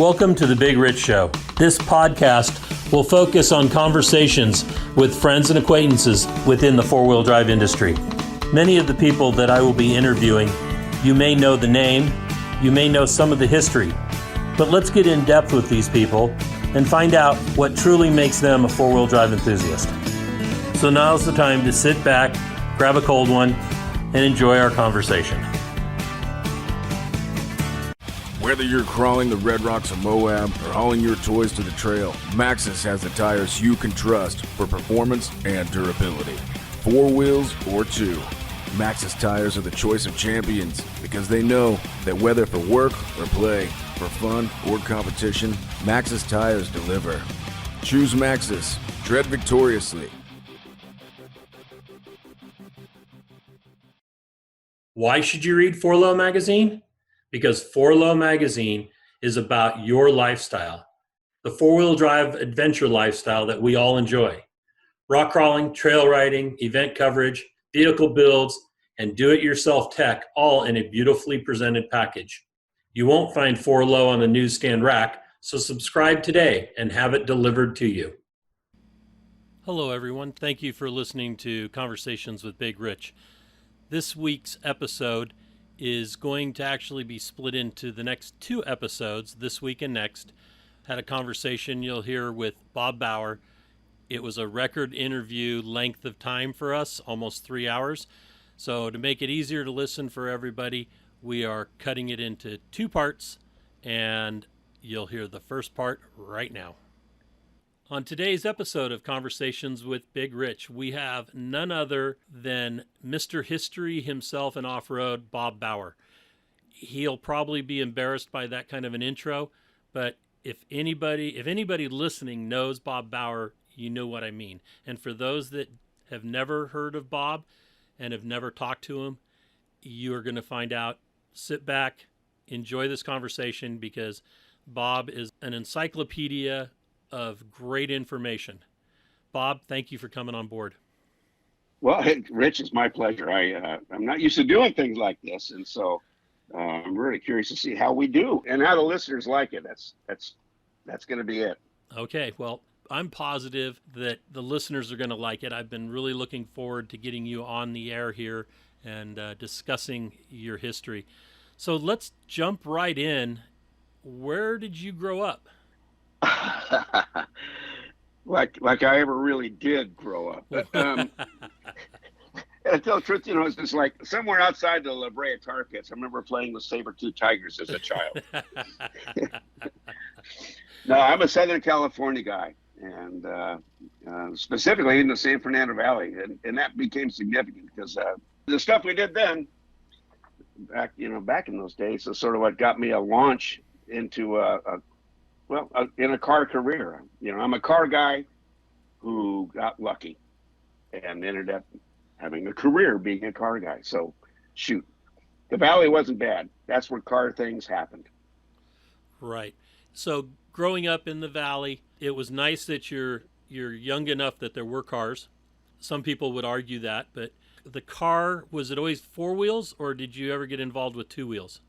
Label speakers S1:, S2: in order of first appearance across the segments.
S1: Welcome to The Big Rich Show. This podcast will focus on conversations with friends and acquaintances within the four-wheel drive industry. Many of the people that I will be interviewing, you may know the name, you may know some of the history, but let's get in depth with these people and find out what truly makes them a four-wheel drive enthusiast. So now's the time to sit back, grab a cold one, and enjoy our conversation.
S2: Whether you're crawling the Red Rocks of Moab or hauling your toys to the trail, Maxxis has the tires you can trust for performance and durability. 4 wheels or 2. Maxxis tires are the choice of champions because they know that whether for work or play, for fun or competition, Maxxis tires deliver. Choose Maxxis. Tread victoriously.
S1: Why should you read 4Low Magazine? Because 4Low Magazine is about your lifestyle, the four-wheel drive adventure lifestyle that we all enjoy. Rock crawling, trail riding, event coverage, vehicle builds, and do-it-yourself tech, all in a beautifully presented package. You won't find 4Low on the newsstand rack, so subscribe today and have it delivered to you. Hello, everyone. Thank you for listening to Conversations with Big Rich. This week's episode is going to actually be split into the next 2 episodes, this week and next. Had a conversation you'll hear with Bob Bauer. It was a record interview length of time for us, almost 3 hours. So to make it easier to listen for everybody, we are cutting it into 2 parts, and you'll hear the first part right now. On today's episode of Conversations with Big Rich, we have none other than Mr. History himself in off-road, Bob Bauer. He'll probably be embarrassed by that kind of an intro, but if anybody listening knows Bob Bauer, you know what I mean. And for those that have never heard of Bob and have never talked to him, you are going to find out. Sit back, enjoy this conversation, because Bob is an encyclopedia of great information. Bob, thank you for coming on board.
S3: Well, Rich, it's my pleasure. I'm not used to doing things like this, and so I'm really curious to see how we do and how the listeners like it. That's going to be it.
S1: Okay, well, I'm positive that the listeners are going to like it. I've been really looking forward to getting you on the air here and discussing your history. So let's jump right in. Where did you grow up?
S3: like I ever really did grow up. And to tell the truth, it's just like somewhere outside the La Brea tar pits. I remember playing with saber-tooth tigers as a child. No, I'm a Southern California guy, and specifically in the San Fernando Valley, and that became significant because the stuff we did then, back in those days, is sort of what got me a launch into in a car career. I'm a car guy who got lucky and ended up having a career being a car guy. So, shoot, the Valley wasn't bad. That's where car things happened.
S1: Right. So, growing up in the Valley, it was nice that you're young enough that there were cars. Some people would argue that, but the car, was it always 4 wheels, or did you ever get involved with 2 wheels?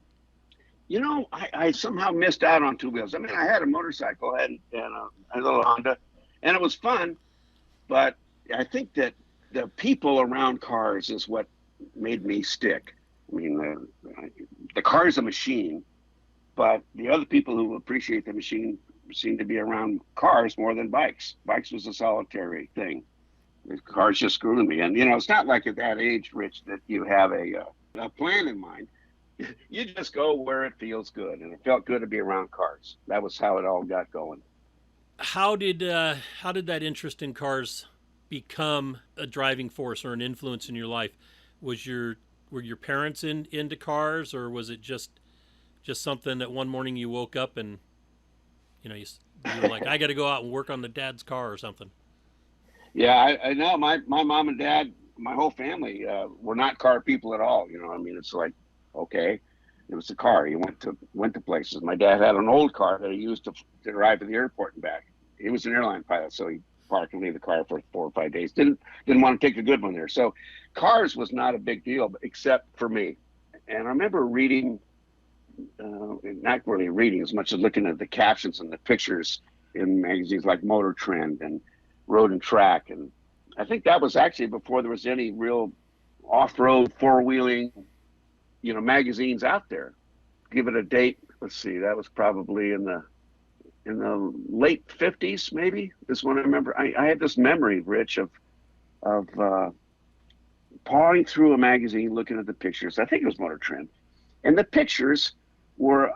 S3: I somehow missed out on 2 wheels. I mean, I had a motorcycle and a little Honda, and it was fun, but I think that the people around cars is what made me stick. I mean, the car is a machine, but the other people who appreciate the machine seem to be around cars more than bikes. Bikes was a solitary thing. The cars just grew to me. And, it's not like at that age, Rich, that you have a plan in mind. You just go where it feels good, and it felt good to be around cars. That was how it all got going.
S1: How did that interest in cars become a driving force or an influence in your life? Were your parents into cars, or was it just something that one morning you woke up and you were like, I got to go out and work on the dad's car or something?
S3: Yeah, I know. My mom and dad, my whole family were not car people at all. It's like, okay, it was a car. He went to places. My dad had an old car that he used to drive to the airport and back. He was an airline pilot, so he parked and leave the car for 4 or 5 days. Didn't want to take a good one there. So cars was not a big deal, except for me. And I remember reading not really reading as much as looking at the captions and the pictures in magazines like MotorTrend and Road and Track. And I think that was actually before there was any real off-road four-wheeling, magazines out there. Give it a date. Let's see. That was probably in the late 50s, maybe, is when I remember. I had this memory, Rich, of pawing through a magazine, looking at the pictures. I think it was MotorTrend. And the pictures were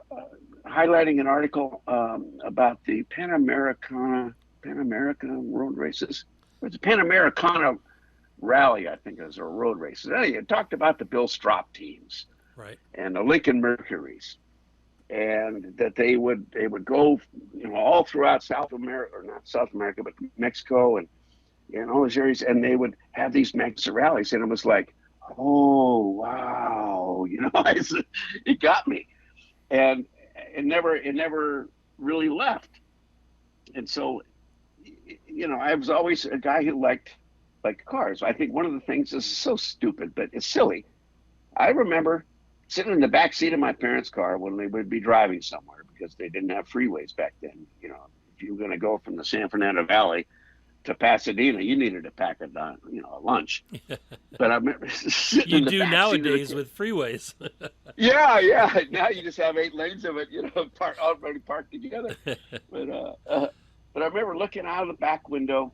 S3: highlighting an article about the PanAmerican road races. It was the PanAmerican rally, I think it was, or road races. Anyway, it talked about the Bill Stroppe teams,
S1: Right.
S3: and the Lincoln Mercuries, and that they would go, all throughout South America, or not South America, but Mexico and all those areas, and they would have these magazine rallies, and it was like, oh wow, it got me, and it never really left. And so, I was always a guy who liked cars. I think one of the things is so stupid, but it's silly. I remember sitting in the back seat of my parents' car when they would be driving somewhere, because they didn't have freeways back then. If you were going to go from the San Fernando Valley to Pasadena, you needed to pack a lunch. But I remember sitting
S1: You
S3: in the
S1: do
S3: back
S1: nowadays
S3: seat
S1: with freeways.
S3: yeah. Now you just have 8 lanes of it, already parked together. But I remember looking out of the back window,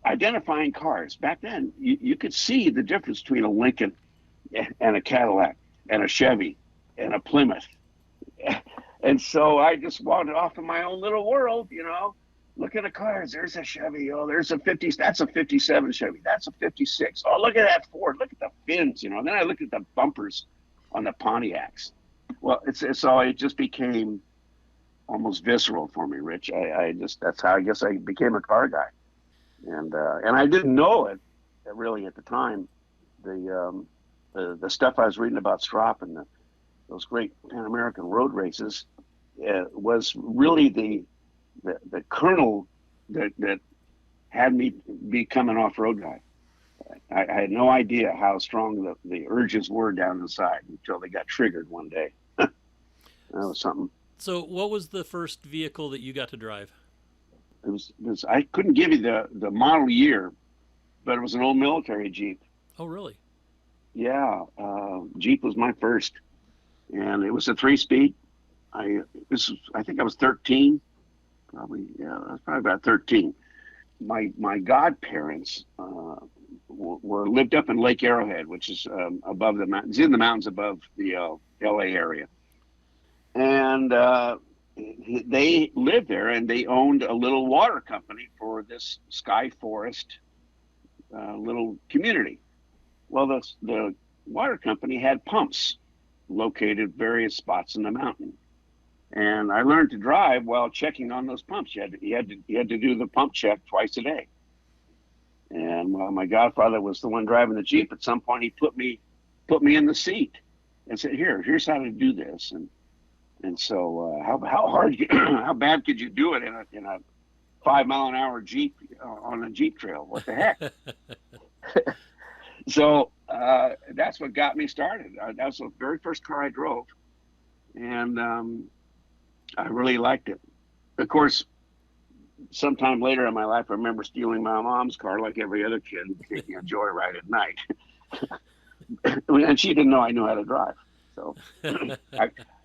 S3: identifying cars. Back then, you could see the difference between a Lincoln and a Cadillac and a Chevy and a Plymouth. And so I just wandered off in my own little world, looking at cars. There's a Chevy. Oh, there's a 50. That's a 57 Chevy. That's a 56. Oh, look at that Ford. Look at the fins, And then I looked at the bumpers on the Pontiacs. Well, it just became almost visceral for me, Rich. That's how I guess I became a car guy. And I didn't know it really at the time. The stuff I was reading about Stroppe and those great Pan-American road races was really the kernel that had me become an off-road guy. I had no idea how strong the urges were down inside until they got triggered one day. That was something.
S1: So what was the first vehicle that you got to drive?
S3: It was I couldn't give you the model year, but it was an old military Jeep.
S1: Oh, really?
S3: Yeah, Jeep was my first, and it was a 3-speed. I think I was 13, probably. Yeah, I was probably about 13. My godparents lived up in Lake Arrowhead, which is above the mountains, in the mountains above the L.A. area, and they lived there, and they owned a little water company for this Sky Forest little community. Well, the water company had pumps located various spots in the mountain, and I learned to drive while checking on those pumps. You had to do the pump check twice a day. And while my godfather was the one driving the Jeep, at some point he put me in the seat and said, "Here's how to do this." And so how bad could you do it in a 5-mile-an-hour Jeep on a Jeep trail? What the heck? So that's what got me started. That was the very first car I drove, and I really liked it. Of course, sometime later in my life, I remember stealing my mom's car like every other kid and taking a joyride at night. And she didn't know I knew how to drive. So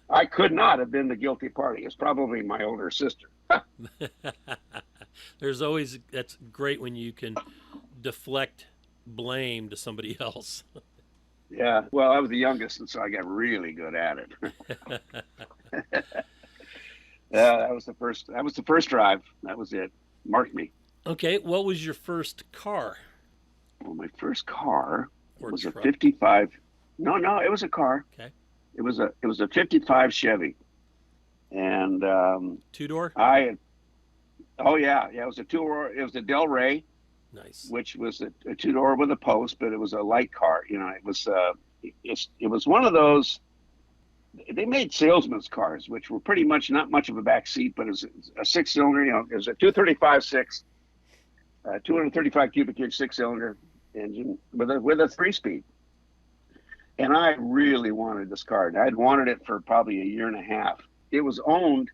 S3: I could not have been the guilty party. It's probably my older sister.
S1: That's great when you can deflect blame to somebody else.
S3: Yeah, well, I was the youngest, and so I got really good at it. Yeah, that was the first drive. That was it. Marked me.
S1: Okay, what was your first car?
S3: Well, my first car was
S1: truck?
S3: a 55. No, it was a car.
S1: Okay.
S3: It was a 55 Chevy, and
S1: 2-door.
S3: Oh yeah, it was a 2-door. It was a Del Rey.
S1: Nice.
S3: Which was a 2-door with a post, but it was a light car. It was one of those. They made salesman's cars, which were pretty much not much of a back seat, but it was a 6-cylinder. It was a 235/6, 235 cubic inch 6-cylinder engine with a 3-speed. And I really wanted this car. And I'd wanted it for probably a year and a half. It was owned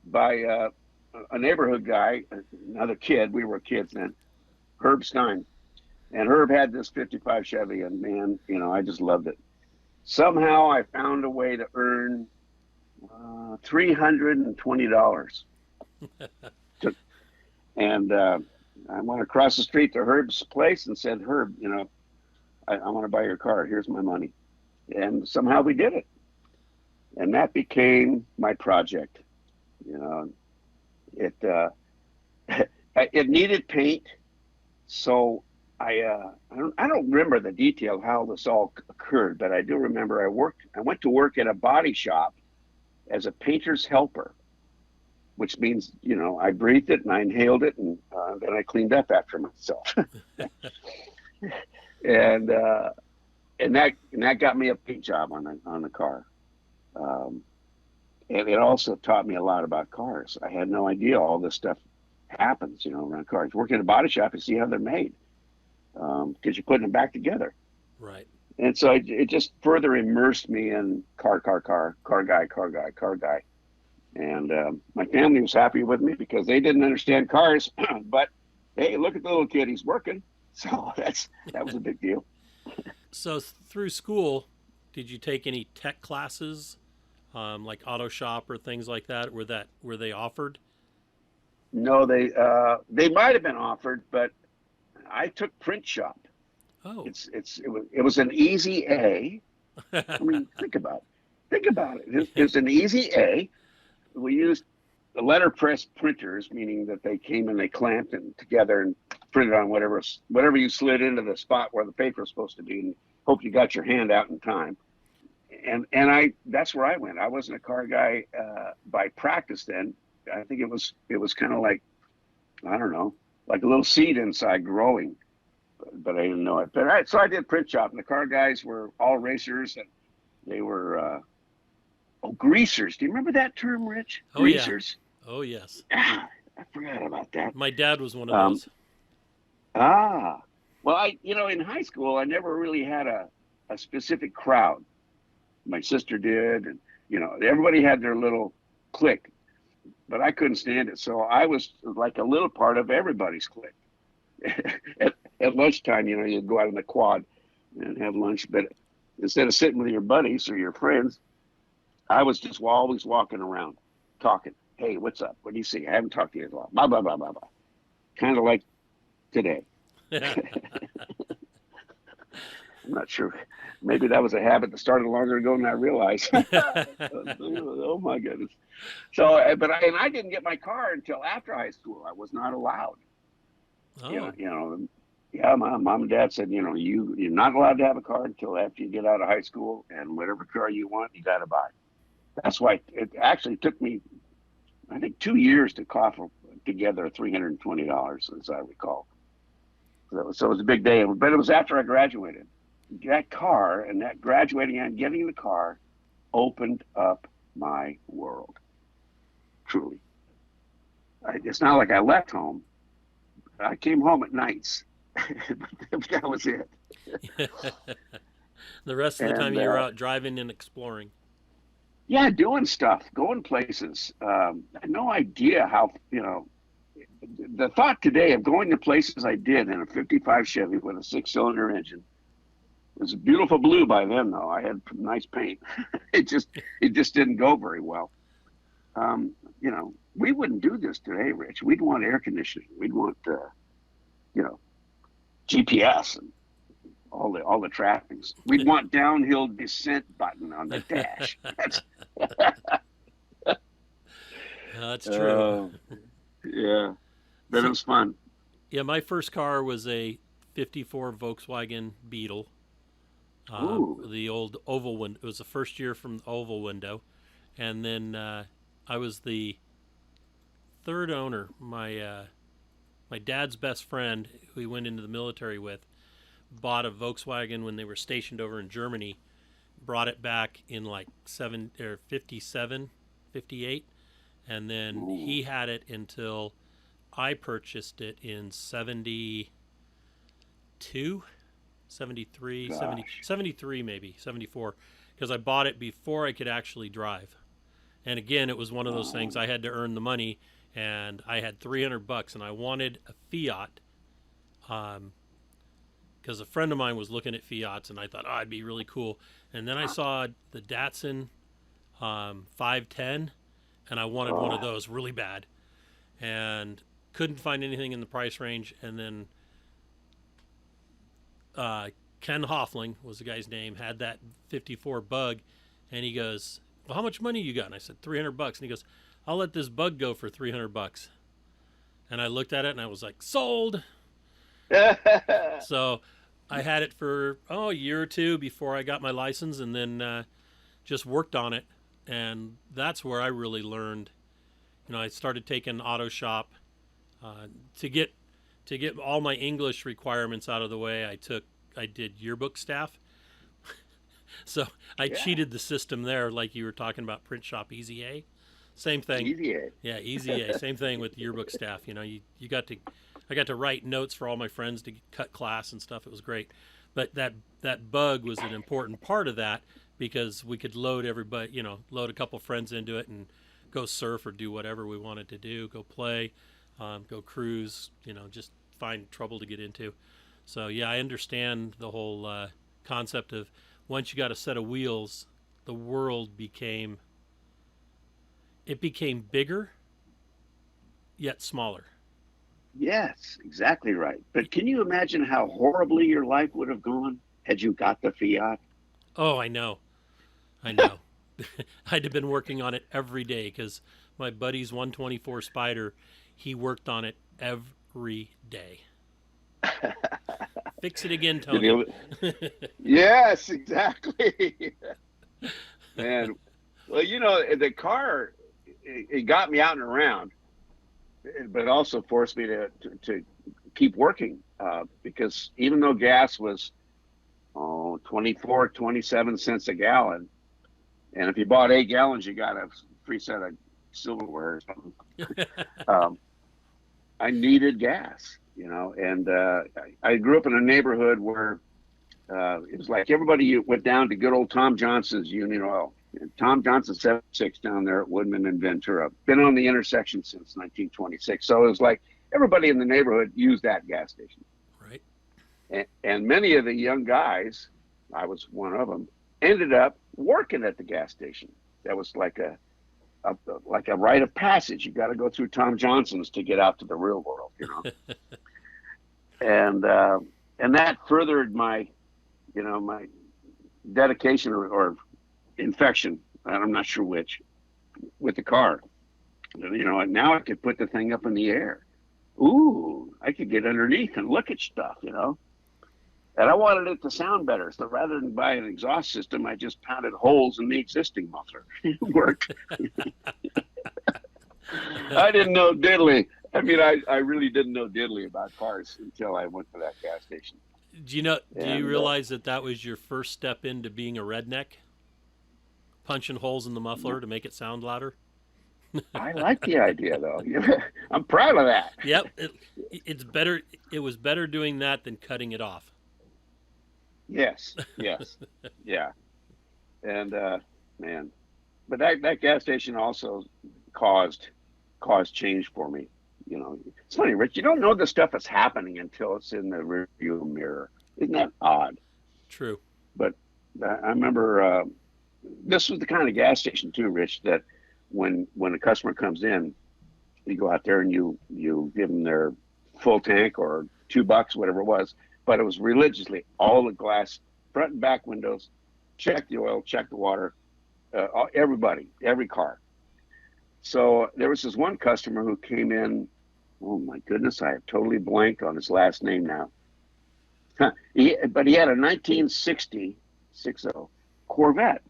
S3: by a neighborhood guy, another kid. We were kids then, Herb Stein. And Herb had this 55 Chevy, and man, I just loved it. Somehow I found a way to earn $320. And I went across the street to Herb's place and said, Herb, I want to buy your car. Here's my money. And somehow we did it. And that became my project. It it needed paint. So I don't remember the detail of how this all occurred, but I do remember I went to work at a body shop as a painter's helper, which means, I breathed it and I inhaled it, and then I cleaned up after myself. and that got me a paint job on the car. And it also taught me a lot about cars. I had no idea all this stuff happens, around cars. Working at a body shop and see how they're made, because you're putting them back together.
S1: Right.
S3: And so it just further immersed me in car guy. And my family was happy with me because they didn't understand cars, but hey, look at the little kid, he's working. So that was a big deal.
S1: So through school, did you take any tech classes, like auto shop or things like that? Were they offered?
S3: No, they might have been offered, but I took print shop.
S1: Oh,
S3: it was an easy A. I mean, think about it. It was an easy A. We used the letterpress printers, meaning that they came and they clamped it together and printed on whatever you slid into the spot where the paper was supposed to be, and hope you got your hand out in time. And that's where I went. I wasn't a car guy by practice then. I think it was kind of like, I don't know, like a little seed inside growing, but I didn't know it. So I did print shop, and the car guys were all racers, and they were greasers. Do you remember that term, Rich?
S1: Oh,
S3: greasers.
S1: Yeah. Oh yes.
S3: I forgot about that.
S1: My dad was one of those.
S3: Well, in high school, I never really had a specific crowd. My sister did, and everybody had their little clique, but I couldn't stand it. So I was like a little part of everybody's clique. At lunchtime, you'd go out in the quad and have lunch, but instead of sitting with your buddies or your friends, I was just always walking around talking. Hey, what's up? What do you see? I haven't talked to you in a while. Blah, blah, blah, blah, blah. Kind of like today. I'm not sure. Maybe that was a habit that started longer ago than I realized. Oh my goodness. So, I didn't get my car until after high school. I was not allowed.
S1: Oh.
S3: Yeah, my mom and dad said, you're not allowed to have a car until after you get out of high school, and whatever car you want, you got to buy. That's why it actually took me, I think, 2 years to coffer together $320, as I recall. So it was a big day, but it was after I graduated. That car and that graduating and getting the car opened up my world. Truly. It's not like I left home. I came home at nights. That was it.
S1: The rest of the time you were out driving and exploring.
S3: Yeah, doing stuff, going places. I had no idea how, the thought today of going to places I did in a 55 Chevy with a 6-cylinder engine. It was a beautiful blue by then, though. I had nice paint. It just didn't go very well. We wouldn't do this today, Rich. We'd want air conditioning. We'd want, GPS and all the trappings. We'd want downhill descent button on the dash.
S1: That's true.
S3: Yeah, but it was fun.
S1: Yeah, my first car was a 54 Volkswagen Beetle. The old oval window. It was the first year from the oval window. And then I was the third owner. My dad's best friend, who he went into the military with, bought a Volkswagen when they were stationed over in Germany, brought it back in like 57, 58, and then he had it until I purchased it in 72, 73,
S3: Gosh.
S1: 70, 73 maybe, 74, because I bought it before I could actually drive. And again, it was one of those things I had to earn the money, and I had $300 and I wanted a Fiat, because a friend of mine was looking at Fiats and I thought, oh, it'd be really cool. And then I saw the Datsun 510 and I wanted one of those really bad and couldn't find anything in the price range. And then Ken Hoffling was the guy's name, had that 54 Bug, and he goes, well, how much money you got? And I said, $300. And he goes, I'll let this Bug go for $300. And I looked at it and I was like, sold. So I had it for a year or two before I got my license, and then just worked on it. And that's where I really learned. I started taking auto shop to get all my English requirements out of the way. I did yearbook staff. So I cheated the system there, like you were talking about print shop, Easy A. Same thing.
S3: Easy A.
S1: Yeah, Easy A. Same thing with yearbook staff. I got to write notes for all my friends to cut class and stuff. It was great. But that Bug was an important part of that, because we could load everybody, load a couple friends into it and go surf or do whatever we wanted to do, go play, go cruise, just find trouble to get into. So yeah, I understand the whole concept of once you got a set of wheels, the world became bigger, yet smaller.
S3: Yes, exactly right. But can you imagine how horribly your life would have gone had you got the Fiat?
S1: Oh, I know. I'd have been working on it every day, because my buddy's 124 Spider, he worked on it every day. Fix it again, Tony.
S3: Yes, exactly. Man, well, the car, it got me out and around, but it also forced me to keep working, because even though gas was 24, 27 cents a gallon, and if you bought 8 gallons, you got a free set of silverware or something. I needed gas, and I grew up in a neighborhood where it was like everybody went down to good old Tom Johnson's Union Oil. Tom Johnson 76 down there at Woodman and Ventura. Been on the intersection since 1926. So it was like everybody in the neighborhood used that gas station.
S1: Right.
S3: And many of the young guys, I was one of them, ended up working at the gas station. That was like a rite of passage. You got to go through Tom Johnson's to get out to the real world, and that furthered my dedication or infection, I'm not sure which, with the car. Now I could put the thing up in the air. Ooh, I could get underneath and look at stuff, And I wanted it to sound better. So rather than buy an exhaust system, I just pounded holes in the existing muffler. It worked. I didn't know diddly. I mean, I really didn't know diddly about cars until I went to that gas station.
S1: Do you realize that was your first step into being a redneck? Punching holes in the muffler to make it sound louder?
S3: I like the idea, though. I'm proud of that.
S1: Yep. It's better. It was better doing that than cutting it off.
S3: Yes. Yeah. And, man, but that gas station also caused change for me. It's funny, Rich, you don't know the stuff that's happening until it's in the rearview mirror. Isn't that odd?
S1: True.
S3: But I remember this was the kind of gas station too, Rich, that when a customer comes in, you go out there and you give them their full tank or $2, whatever it was, but it was religiously all the glass, front and back windows, check the oil, check the water, everybody, every car. So there was this one customer who came in. Oh my goodness, I have totally blanked on his last name now. But he had a 1960 Corvette.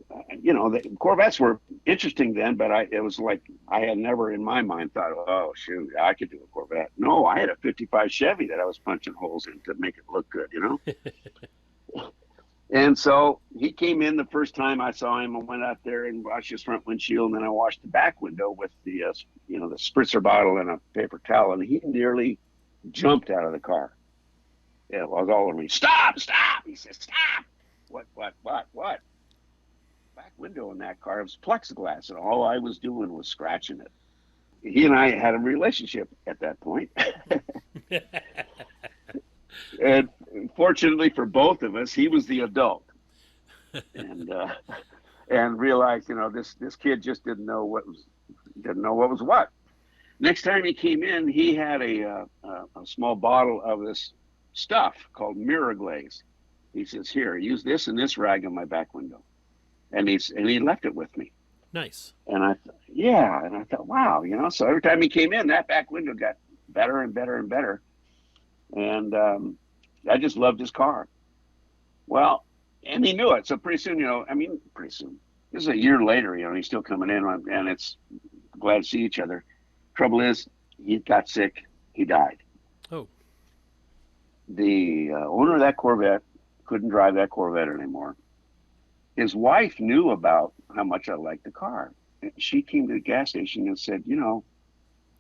S3: The Corvettes were interesting then, but it was like I had never in my mind thought, oh shoot, I could do a Corvette. No, I had a 55 Chevy that I was punching holes in to make it look good, And so he came in the first time I saw him. I went out there and washed his front windshield, and then I washed the back window with the spritzer bottle and a paper towel, and he nearly jumped out of the car. Yeah, well, it was all over me. Stop, stop. He says, stop. What? Back window in that car, it was plexiglass, and all I was doing was scratching it. He and I had a relationship at that point. And fortunately for both of us, he was the adult. And realized, this kid just didn't know what was what. Next time he came in, he had a small bottle of this stuff called mirror glaze. He says, "Here, use this and this rag on my back window," and he left it with me.
S1: Nice.
S3: And I thought, wow, So every time he came in, that back window got better and better and better, and I just loved his car. Well, and he knew it. So pretty soon, pretty soon. This is a year later, he's still coming in, and it's glad to see each other. Trouble is, he got sick. He died.
S1: Oh.
S3: The owner of that Corvette couldn't drive that Corvette anymore. His wife knew about how much I liked the car. And she came to the gas station and said,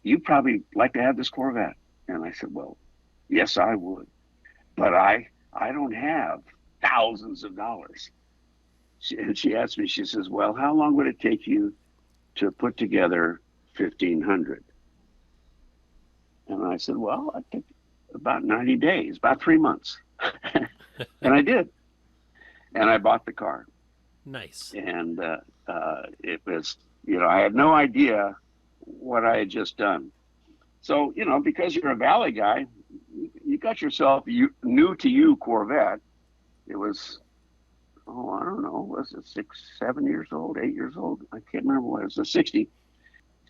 S3: you'd probably like to have this Corvette. And I said, well, yes, I would. But I don't have thousands of dollars. And she asked me, she says, well, how long would it take you to put together 1,500? And I said, well, I think about 90 days, about 3 months. And I did. And I bought the car.
S1: Nice.
S3: And it was, I had no idea what I had just done. So, because you're a Valley guy, you got yourself a new to you Corvette. It was, I don't know, was it 6, 7 years old, 8 years old? I can't remember what it was. A 60.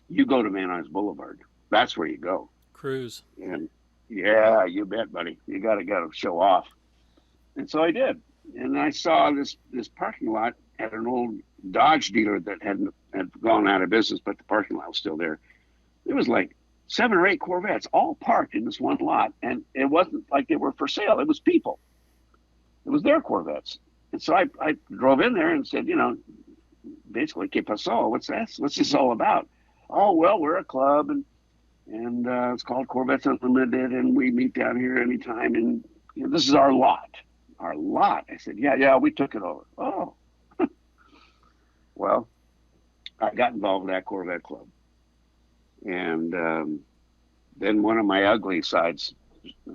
S3: You go to VanNuys Blvd. That's where you go.
S1: Cruise.
S3: And yeah, you bet, buddy. You got to show off. And so I did. And I saw this parking lot at an old Dodge dealer that had gone out of business, but the parking lot was still there. It was like 7 or 8 Corvettes all parked in this one lot. And it wasn't like they were for sale. It was people. It was their Corvettes. And so I drove in there and said, basically, ¿Qué pasó? What's this? What's this all about? Oh, well, we're a club, and it's called Corvettes Unlimited, and we meet down here anytime, and this is our lot. Our lot. I said, yeah, we took it over. Oh. Well, I got involved with that Corvette club. And then one of my ugly sides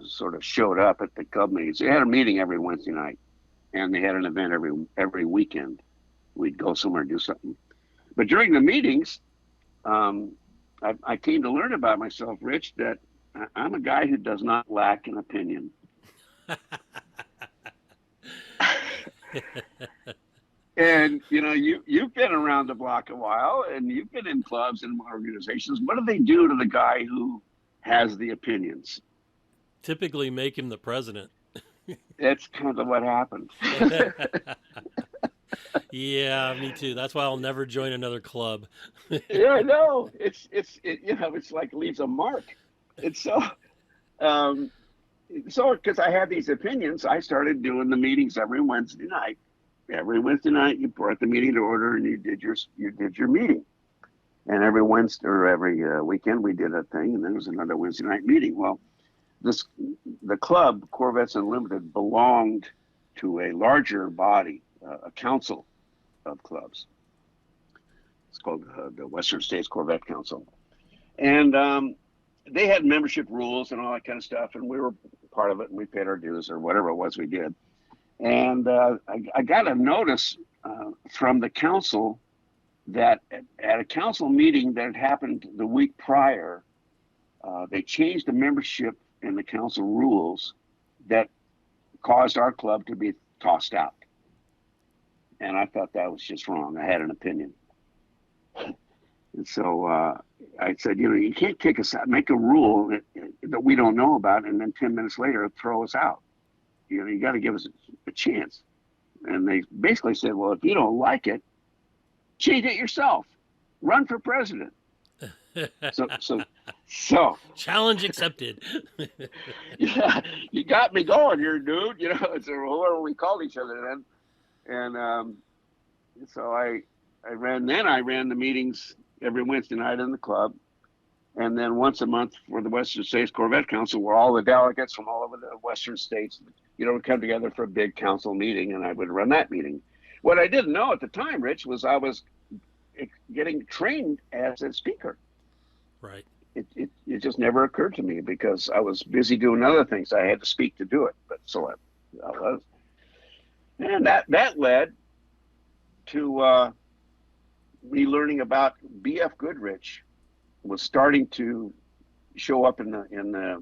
S3: sort of showed up at the club meetings. They had a meeting every Wednesday night, and they had an event every weekend. We'd go somewhere and do something. But during the meetings, I came to learn about myself, Rich, that I'm a guy who does not lack an opinion. And, you've been around the block a while, and you've been in clubs and organizations. What do they do to the guy who has the opinions?
S1: Typically make him the president.
S3: That's kind of what happened.
S1: Yeah, me too. That's why I'll never join another club.
S3: Yeah, I know. It's like it leaves a mark. And so because I had these opinions, I started doing the meetings every Wednesday night. Every Wednesday night, you brought the meeting to order, and you did your meeting. And every Wednesday or every weekend, we did a thing, and then there was another Wednesday night meeting. Well, the club, Corvettes Unlimited, belonged to a larger body, a council of clubs. It's called the Western States Corvette Council. And they had membership rules and all that kind of stuff, and we were part of it, and we paid our dues or whatever it was we did. And I got a notice from the council that at a council meeting that had happened the week prior, they changed the membership in the council rules that caused our club to be tossed out. And I thought that was just wrong. I had an opinion. And so I said, you can't kick us out, make a rule that we don't know about, and then 10 minutes later throw us out. You got to give us a chance. And they basically said, well, if you don't like it, change it yourself. Run for president. So
S1: challenge accepted.
S3: Yeah, you got me going here, dude. So whoever we called each other then. And so I ran the meetings every Wednesday night in the club. and then once a month for the Western States Corvette Council, where all the delegates from all over the Western states, would come together for a big council meeting, and I would run that meeting. What I didn't know at the time, Rich, was I was getting trained as a speaker.
S1: Right.
S3: It just never occurred to me because I was busy doing other things. I had to speak to do it, but so I was. And that led to me learning about BF Goodrich was starting to show up in the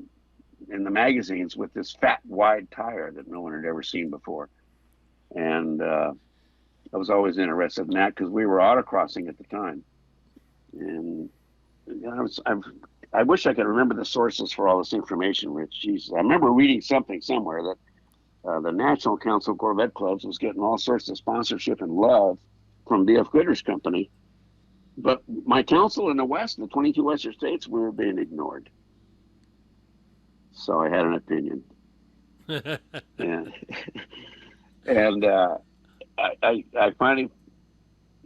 S3: magazines with this fat, wide tire that no one had ever seen before. And I was always interested in that because we were autocrossing at the time. And I wish I could remember the sources for all this information, Rich. Jesus, I remember reading something somewhere that the National Council of Corvette Clubs was getting all sorts of sponsorship and love from BF Goodrich Company. But my council in the West, the 22 Western states, we were being ignored. So I had an opinion. and I finally,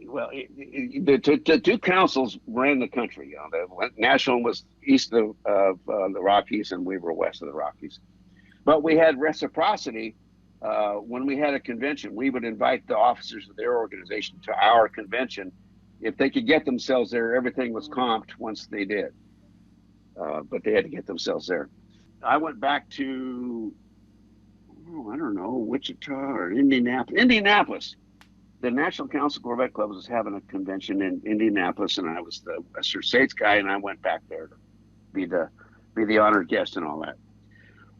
S3: well, the two councils ran the country. The national was east of the Rockies, and we were west of the Rockies. But we had reciprocity. When we had a convention, we would invite the officers of their organization to our convention. If they could get themselves there, everything was comped once they did. But they had to get themselves there. I went back to, I don't know, Wichita or Indianapolis. The National Council of Corvette Clubs was having a convention in Indianapolis, and I was the Western States guy, and I went back there to be the honored guest and all that.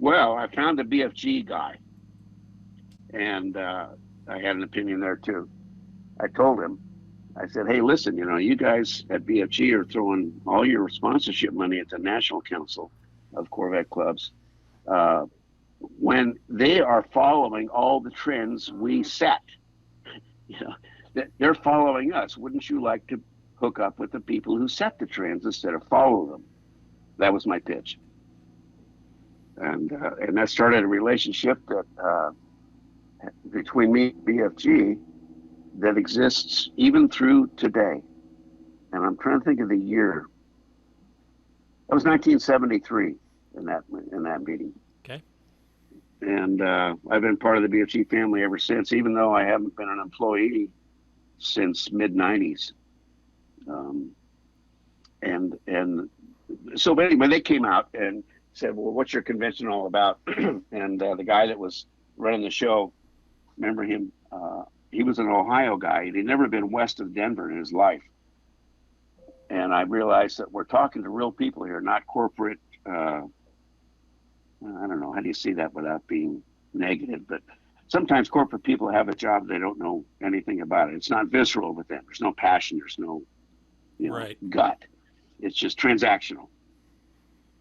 S3: Well, I found the BFG guy, and I had an opinion there too. I told him, I said, hey, listen, you guys at BFG are throwing all your sponsorship money at the National Council of Corvette Clubs when they are following all the trends we set. They're following us. Wouldn't you like to hook up with the people who set the trends instead of follow them? That was my pitch. And that started a relationship that between me and BFG that exists even through today. And I'm trying to think of the year. That was 1973 in that meeting.
S1: Okay.
S3: And I've been part of the BFG family ever since, even though I haven't been an employee since mid-90s. And so anyway, they came out and said, well, what's your convention all about? And the guy that was running the show, remember him? He was an Ohio guy. He'd never been west of Denver in his life. And I realized that we're talking to real people here, not corporate. I don't know. How do you see that without being negative? But sometimes corporate people have a job they don't know anything about it. It's not visceral with them. There's no passion. There's no
S1: Right.
S3: gut. It's just transactional.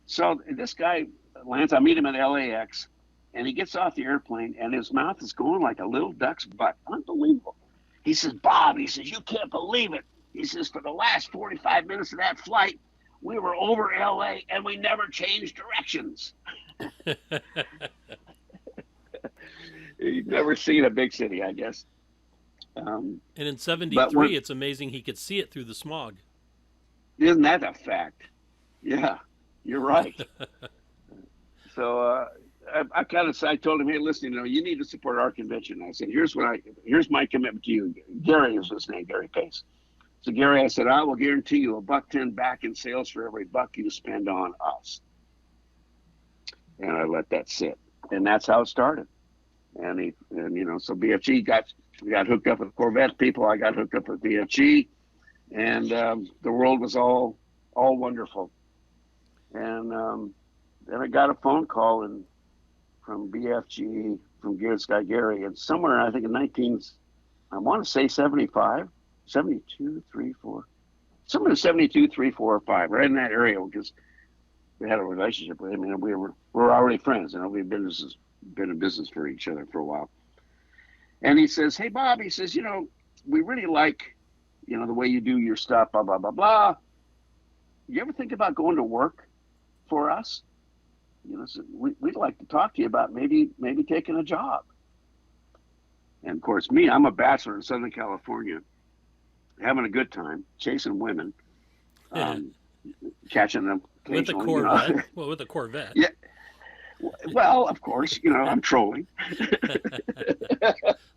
S3: So this guy, Lance, I meet him at LAX, and he gets off the airplane, and his mouth is going like a little duck's butt. Unbelievable. He says, Bob, he says, you can't believe it. He says, for the last 45 minutes of that flight, we were over LA, and we never changed directions. You've never seen a big city, I guess.
S1: And in 73, it's amazing he could see it through the smog.
S3: Isn't that a fact? Yeah, you're right. So I told him, hey, listen, you need to support our convention. I said, here's my commitment to you. Gary is his name, Gary Pace. So Gary, I said, I will guarantee you $1.10 back in sales for every buck you spend on us. And I let that sit. And that's how it started. And so BFG got hooked up with Corvette people. I got hooked up with BFG, and the world was all wonderful. And then I got a phone call from BFG, from this guy Gary, and somewhere, I think in 75, 72, 3, 4, somewhere in 72, 3, 4, or 5, right in that area, because we had a relationship with him, and we were already friends, we've been in business for each other for a while. And he says, hey, Bob, he says, we really like, the way you do your stuff, blah, blah, blah, blah. You ever think about going to work for us? So we'd like to talk to you about maybe taking a job. And of course, I'm a bachelor in Southern California, having a good time, chasing women. catching them
S1: with a Corvette. Well, with a Corvette.
S3: Yeah. Well, of course, I'm trolling.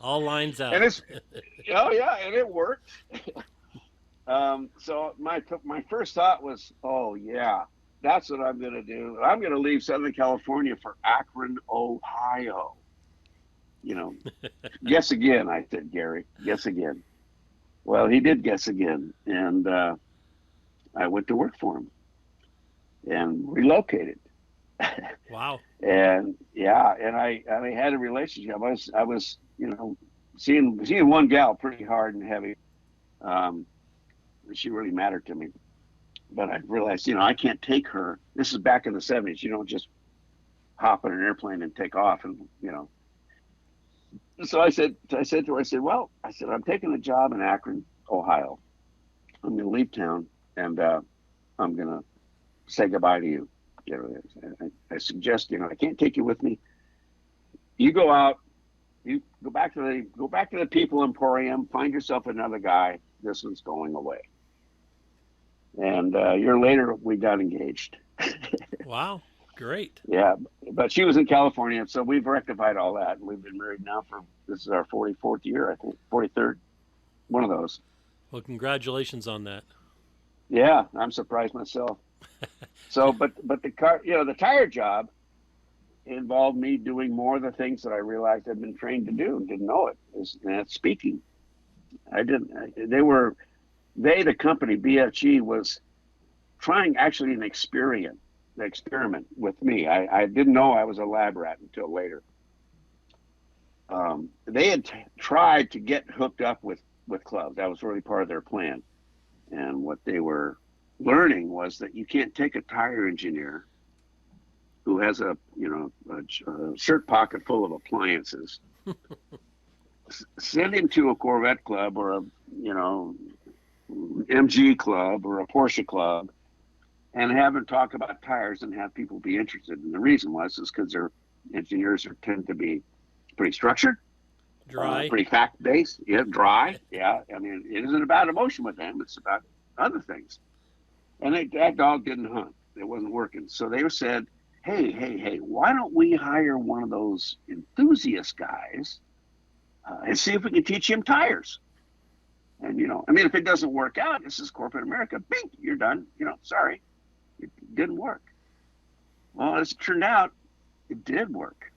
S1: All lines out.
S3: And and it worked. So my first thought was, oh yeah, that's what I'm going to do. I'm going to leave Southern California for Akron, Ohio. Guess again, I said, Gary, guess again. Well, he did guess again, and I went to work for him and relocated.
S1: Wow.
S3: And I had a relationship. I was seeing one gal pretty hard and heavy. She really mattered to me. But I realized, I can't take her. This is back in the 70s. You don't just hop on an airplane and take off and. So I said to her, I'm taking a job in Akron, Ohio. I'm going to leave town and I'm going to say goodbye to you. I suggest, I can't take you with me. You go out, you go back to the People Emporium, find yourself another guy. This one's going away. And a year later, we got engaged.
S1: Wow, great.
S3: Yeah, but she was in California, so we've rectified all that. And we've been married now this is our 44th year, I think, 43rd, one of those.
S1: Well, congratulations on that.
S3: Yeah, I'm surprised myself. So, but the car, the tire job involved me doing more of the things that I realized I'd been trained to do and didn't know it. And that's speaking. I didn't. The company BFG was trying actually an experiment with me. I didn't know I was a lab rat until later. They had tried to get hooked up with clubs. That was really part of their plan. And what they were learning was that you can't take a tire engineer who has a shirt pocket full of appliances, send him to a Corvette club or a MG club or a Porsche club, and have him talk about tires and have people be interested. And the reason is because their engineers tend to be pretty structured,
S1: dry,
S3: pretty fact based, dry. Yeah, I mean, it isn't about emotion with them; it's about other things. And that dog didn't hunt. It wasn't working. So they said, hey, why don't we hire one of those enthusiast guys and see if we can teach him tires? And, if it doesn't work out, this is corporate America. Bing, you're done. Sorry, it didn't work. Well, as it turned out, it did work.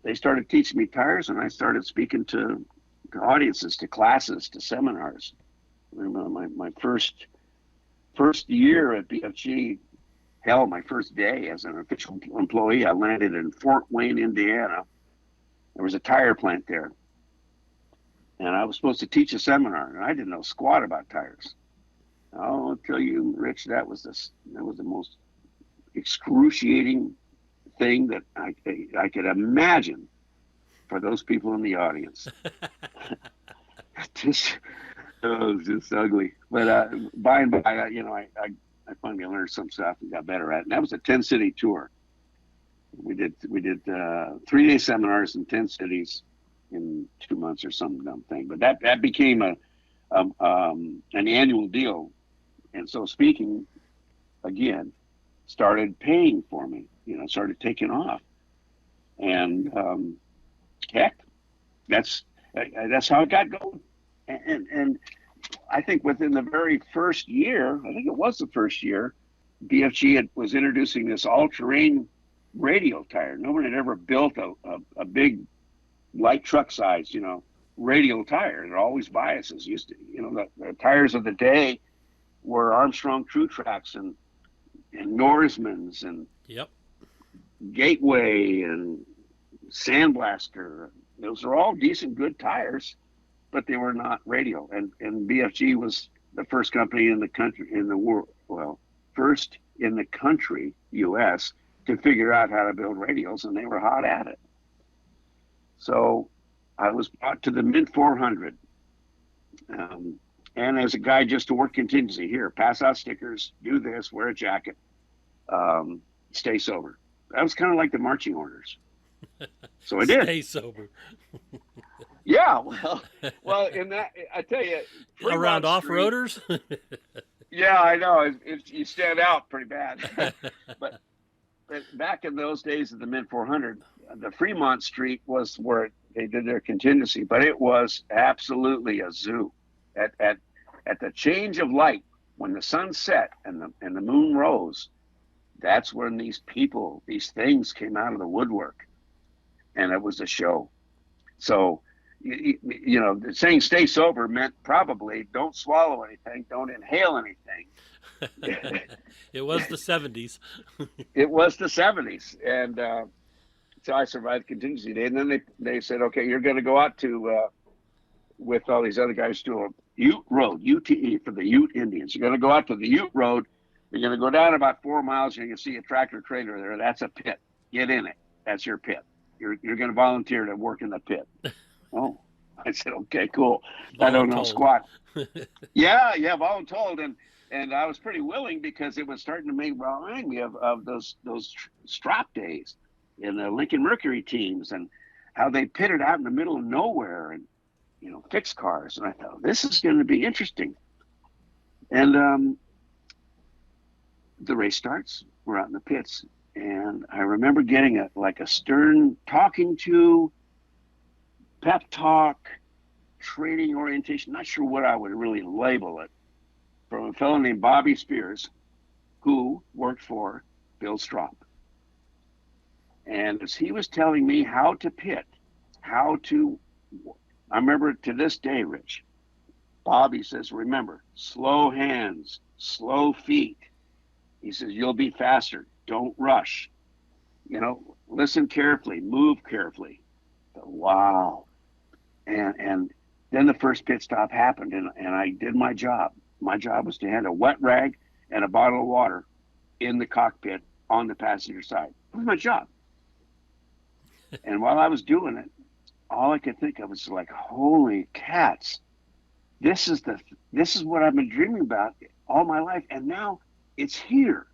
S3: They started teaching me tires, and I started speaking to audiences, to classes, to seminars. I remember my first year at BFG, my first day as an official employee, I landed in Fort Wayne, Indiana. There was a tire plant there. And I was supposed to teach a seminar, and I didn't know squat about tires. I'll tell you, Rich, that was the most excruciating thing that I could imagine for those people in the audience. It was just ugly. But by and by, I finally learned some stuff and got better at it. And that was a 10-city tour. We did 3-day seminars in 10 cities in 2 months or some dumb thing. But that became an annual deal. And so speaking, again, started paying for me, started taking off. And heck, that's how it got going. And I think within the very first year, BFG was introducing this all-terrain radial tire. Nobody had ever built a big light truck size, radial tire. There are always biases. The tires of the day were Armstrong True Tracks and Norseman's and Gateway and Sandblaster. Those are all decent, good tires, but they were not radial. And BFG was the first company in the country, first in the country, U.S., to figure out how to build radials, and they were hot at it. So I was brought to the Mint 400, and as a guy just to work contingency, here, pass out stickers, do this, wear a jacket, stay sober. That was kind of like the marching orders. So I did.
S1: Stay sober.
S3: Yeah, well, in that, I tell you,
S1: around off-roaders.
S3: Yeah, I know. You stand out pretty bad. but back in those days of the Mint 400, the Fremont Street was where they did their contingency, but it was absolutely a zoo. At the change of light, when the sun set and the moon rose, that's when these things came out of the woodwork, and it was a show. So, you know, saying stay sober meant probably don't swallow anything, don't inhale anything.
S1: It was the 70s.
S3: It was the 70s. And so I survived contingency day. And then they said, okay, you're going to go out to, with all these other guys, to a Ute Road, UTE, for the Ute Indians. You're going to go out to the Ute Road. You're going to go down about 4 miles. You're going to see a tractor trailer there. That's a pit. Get in it. That's your pit. You're going to volunteer to work in the pit. Oh, I said, okay, cool. I don't know squat. Yeah, voluntold. And I was pretty willing because it was starting to remind me of those Stroppe days in the Lincoln Mercury teams and how they pitted out in the middle of nowhere and, you know, fixed cars. And I thought, this is going to be interesting. And the race starts. We're out in the pits. And I remember getting a stern talking to, pep talk, training orientation, not sure what I would really label it, from a fellow named Bobby Spears, who worked for Bill Stroppe. And as he was telling me how to pit, I remember to this day, Rich, Bobby says, remember, slow hands, slow feet. He says, you'll be faster. Don't rush. You know, listen carefully, move carefully. Wow. And then the first pit stop happened, and I did my job. My job was to hand a wet rag and a bottle of water in the cockpit on the passenger side. That was my job. And while I was doing it, all I could think of was like, holy cats, this is what I've been dreaming about all my life, and now it's here.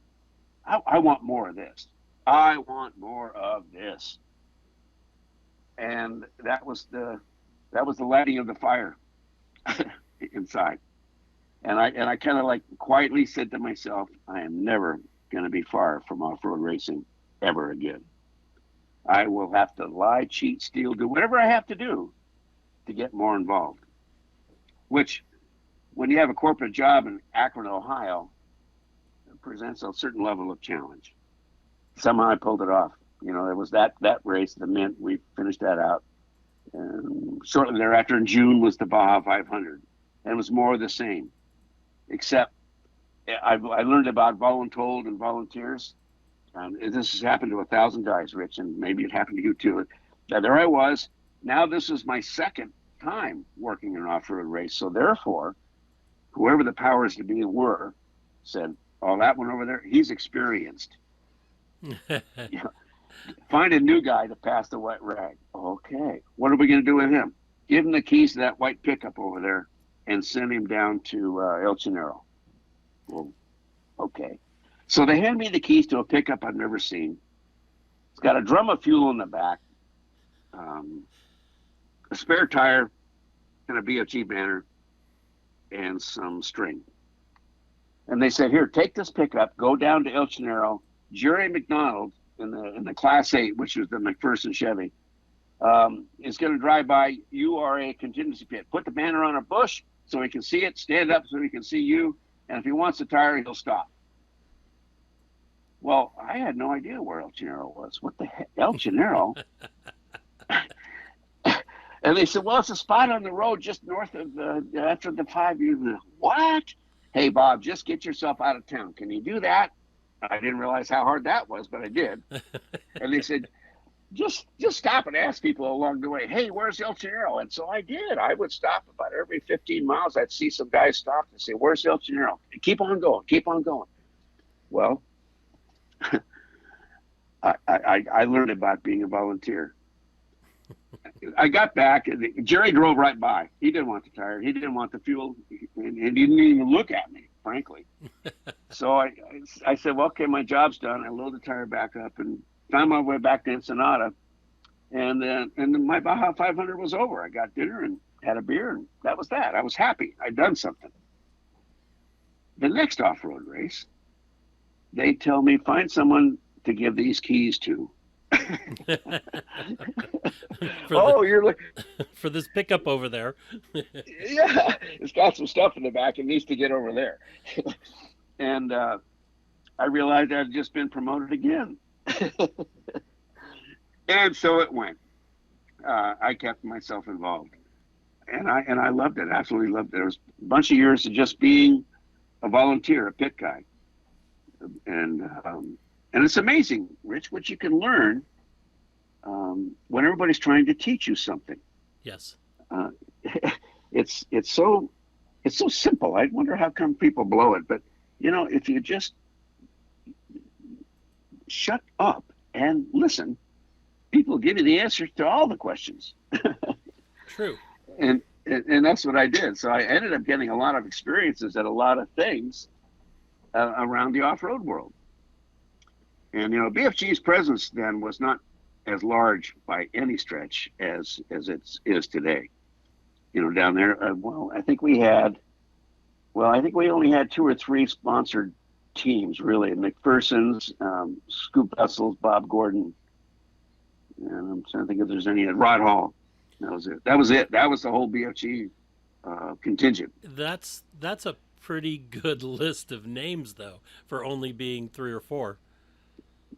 S3: I want more of this. I want more of this. And that was the lighting of the fire inside. And I kind of like quietly said to myself, I am never going to be far from off-road racing ever again. I will have to lie, cheat, steal, do whatever I have to do to get more involved. Which, when you have a corporate job in Akron, Ohio, it presents a certain level of challenge. Somehow I pulled it off. You know, there was that race, the Mint, we finished that out. And shortly thereafter, in June, was the Baja 500. And it was more of the same, except I learned about voluntold and volunteers. This has happened to 1,000 guys, Rich, and maybe it happened to you too. Now, there I was. Now this is my second time working in an off-road race. So therefore, whoever the powers to be were said, oh, that one over there, he's experienced. Yeah. Find a new guy to pass the wet rag. Okay, what are we going to do with him? Give him the keys to that white pickup over there and send him down to El Chenero. Well, okay. So they hand me the keys to a pickup I've never seen. It's got a drum of fuel in the back, a spare tire, and a BFG banner, and some string. And they said, here, take this pickup, go down to El Chenero. Jerry McDonald in the Class 8, which was the McPherson Chevy, is going to drive by. You are a contingency pit. Put the banner on a bush so he can see it. Stand up so he can see you. And if he wants a tire, he'll stop. Well, I had no idea where El Chenero was. What the heck? El Chenero? And they said, well, it's a spot on the road just north of after the 5 years. What? Hey, Bob, just get yourself out of town. Can you do that? I didn't realize how hard that was, but I did. And they said, just stop and ask people along the way, hey, where's El Chenero? And so I did. I would stop about every 15 miles. I'd see some guys stop and say, where's El Chenero? And keep on going, keep on going. Well, I learned about being a volunteer. I got back, and Jerry drove right by. He didn't want the tire. He didn't want the fuel. And he didn't even look at me, frankly. So I said, well, okay, my job's done. I loaded the tire back up and found my way back to Ensenada. And then my Baja 500 was over. I got dinner and had a beer, and that was that. I was happy. I'd done something. the next off-road race, they tell me, find someone to give these keys to.
S1: for
S3: You're like,
S1: for this pickup over there.
S3: yeah, it's got some stuff in the back. It needs to get over there. And I realized I'd just been promoted again. And so it went. I kept myself involved, and I loved it. Absolutely loved it. There was a bunch of years of just being a volunteer, a pit guy, and it's amazing, Rich, what you can learn when everybody's trying to teach you something.
S1: Yes.
S3: It's so simple. I wonder how come people blow it, but if you just shut up and listen, people give you the answers to all the questions.
S1: True.
S3: And that's what I did. So I ended up getting a lot of experiences at a lot of things around the off-road world. And BFG's presence then was not as large by any stretch as it is today. Down there. I think we only had 2 or 3 sponsored teams, really. McPherson's, Scoop Vessels, Bob Gordon, and I'm trying to think if there's any. Rod Hall. That was it. That was the whole BFG contingent.
S1: That's a pretty good list of names, though, for only being 3 or 4.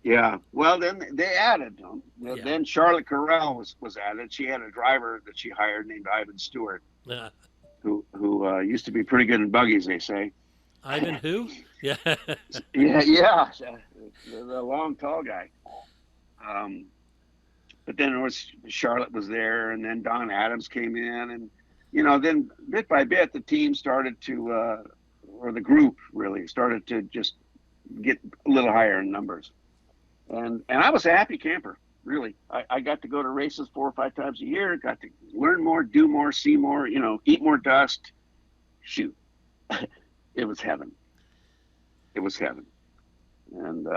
S3: Yeah. Well, then they added them.
S1: Yeah.
S3: Then Charlotte Corral was added. She had a driver that she hired named Ivan Stewart, who used to be pretty good in buggies, they say.
S1: Ivan who? Yeah.
S3: Yeah. The long, tall guy. But then it was Charlotte was there, and then Don Adams came in, and then bit by bit the team started to, or the group really started to just get a little higher in numbers, and I was a happy camper, really. I got to go to races 4 or 5 times a year, got to learn more, do more, see more, eat more dust. Shoot, it was heaven. It was heaven, and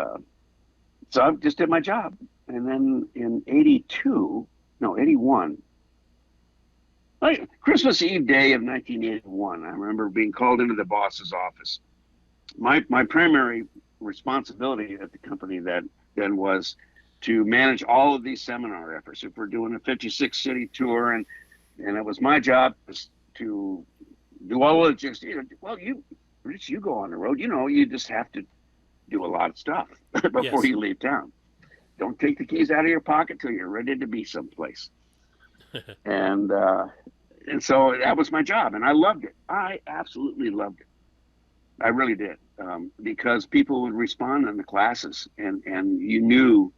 S3: so I just did my job. And then in 81, Christmas Eve day of 1981, I remember being called into the boss's office. My primary responsibility at the company then was to manage all of these seminar efforts. If we're doing a 56 city tour, and it was my job to do all of it. Just Rich, you go on the road. You just have to do a lot of stuff before you leave town. Don't take the keys out of your pocket till you're ready to be someplace. And so that was my job, and I loved it. I absolutely loved it. I really did, because people would respond in the classes, and you knew,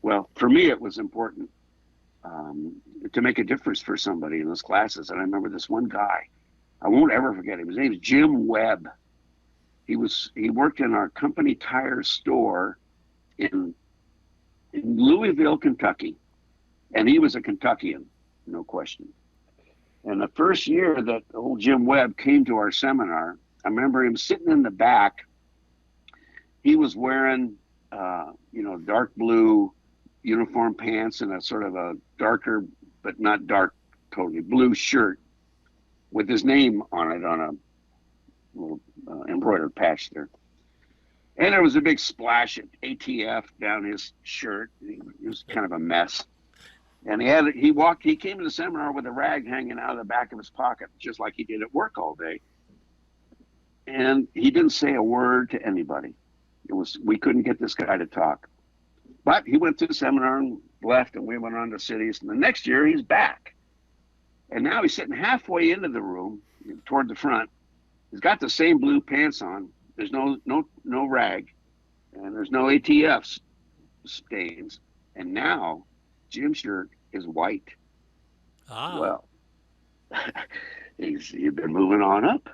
S3: well, for me it was important to make a difference for somebody in those classes. And I remember this one guy, I won't ever forget him. His name is Jim Webb. He worked in our company tire store in Louisville, Kentucky, and he was a Kentuckian, no question. And the first year that old Jim Webb came to our seminar, I remember him sitting in the back. He was wearing, dark blue uniform pants and a sort of a darker, but not dark, totally blue shirt with his name on it on a little embroidered patch there. And there was a big splash of ATF down his shirt. He was kind of a mess. And he came to the seminar with a rag hanging out of the back of his pocket, just like he did at work all day. And he didn't say a word to anybody. We couldn't get this guy to talk. But he went to the seminar and left, and we went on to cities. And the next year he's back. And now he's sitting halfway into the room toward the front. He's got the same blue pants on. There's no rag, and there's no ATF stains. And now Jim's shirt is white.
S1: Ah.
S3: Well, he's been moving on up.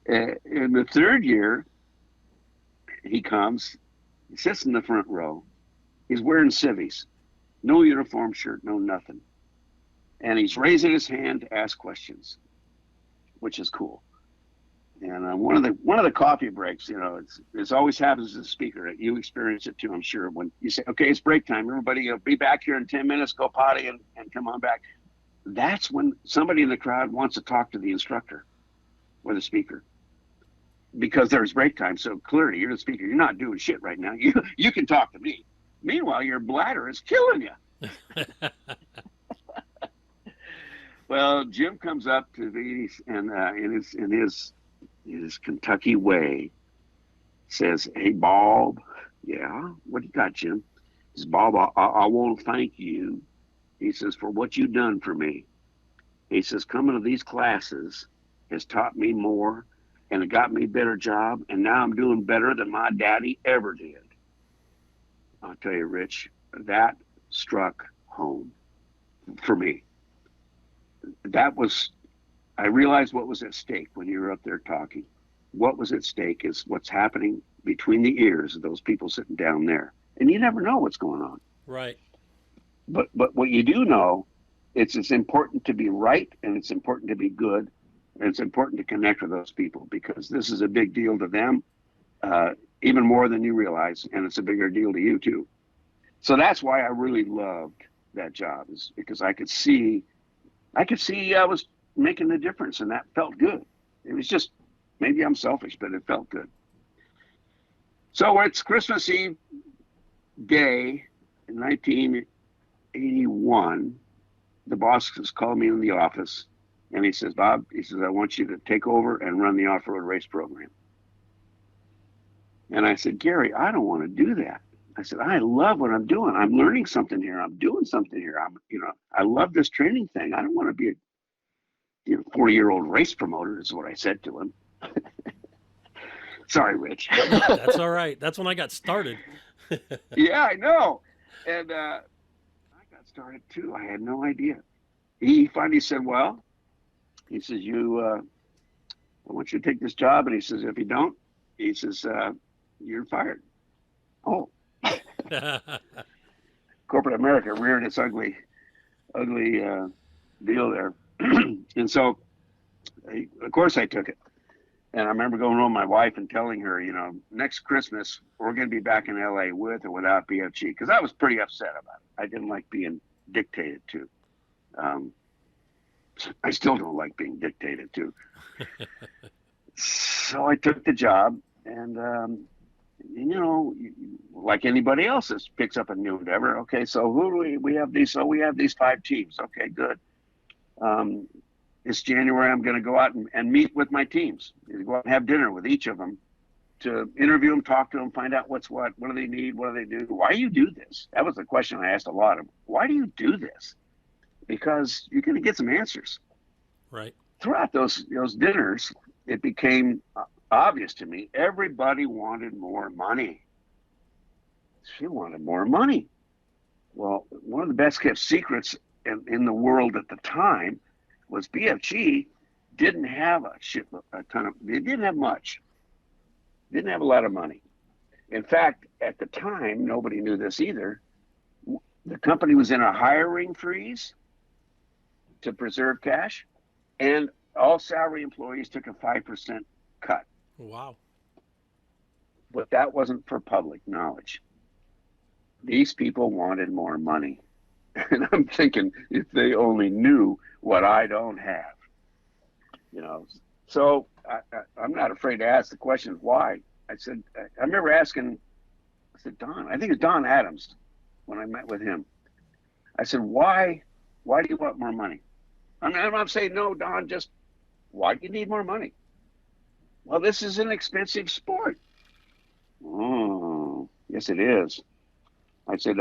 S3: In the third year, he comes, he sits in the front row. He's wearing civvies, no uniform shirt, no nothing. And he's raising his hand to ask questions, which is cool. And one of the coffee breaks, it always happens as a speaker. You experience it too, I'm sure. When you say, "Okay, it's break time. Everybody, be back here in 10 minutes. Go potty and come on back." That's when somebody in the crowd wants to talk to the instructor or the speaker. because there's break time. So clearly you're the speaker. You're not doing shit right now. You can talk to me. Meanwhile, your bladder is killing you. Well, Jim comes up to me and in his Kentucky way says, "Hey, Bob." "Yeah, what do you got, Jim?" He says, "Bob, I want to thank you." He says, "for what you've done for me." He says, "Coming to these classes has taught me more and it got me a better job. And now I'm doing better than my daddy ever did." I'll tell you, Rich, that struck home for me. I realized what was at stake when you were up there talking. What was at stake is what's happening between the ears of those people sitting down there. And you never know what's going on.
S1: Right.
S3: But what you do know, it's important to be right, and it's important to be good, and it's important to connect with those people, because this is a big deal to them, even more than you realize, and it's a bigger deal to you too. So that's why I really loved that job, is because I could see I was making a difference, and that felt good. It was just, maybe I'm selfish, but it felt good. So it's Christmas Eve day in 1981. The boss has called me in the office, and he says, "Bob," he says, "I want you to take over and run the off-road race program." And I said, "Gary, I don't want to do that." I said, "I love what I'm doing. I'm learning something here. I'm doing something here. I love this training thing. I don't want to be a 40-year-old race promoter," is what I said to him. Sorry, Rich.
S1: That's all right. That's when I got started.
S3: Yeah, I know. And I got started too. I had no idea. He finally said, "Well," he says, I want you to take this job." And he says, "If you don't," he says, "you're fired." Oh. Corporate America reared its ugly deal there. And so, of course, I took it. And I remember going home to my wife and telling her, "Next Christmas, we're going to be back in LA with or without BFG." Because I was pretty upset about it. I didn't like being dictated to. I still don't like being dictated to. So I took the job, and like anybody else that picks up a new endeavor. Okay, so who do we have these? So we have these 5 teams. Okay, good. This January, I'm going to go out and meet with my teams. Go out and have dinner with each of them to interview them, talk to them, find out what do they need, what do they do, why do you do this? That was the question I asked a lot of them. Why do you do this? Because you're going to get some answers.
S1: Right.
S3: Throughout those dinners, it became obvious to me, everybody wanted more money. She wanted more money. Well, one of the best kept secrets in the world at the time was BFG didn't have they didn't have much. Didn't have a lot of money. In fact, at the time, nobody knew this either. The company was in a hiring freeze to preserve cash, and all salary employees took a 5% cut.
S1: Wow.
S3: But that wasn't for public knowledge. These people wanted more money. And I'm thinking, if they only knew what I don't have, So I'm not afraid to ask the question, why? I remember asking, Don, I think it's Don Adams, when I met with him. I said, why do you want more money? I'm not saying, no, Don, just why do you need more money? Well, this is an expensive sport. Oh, yes, it is. I said,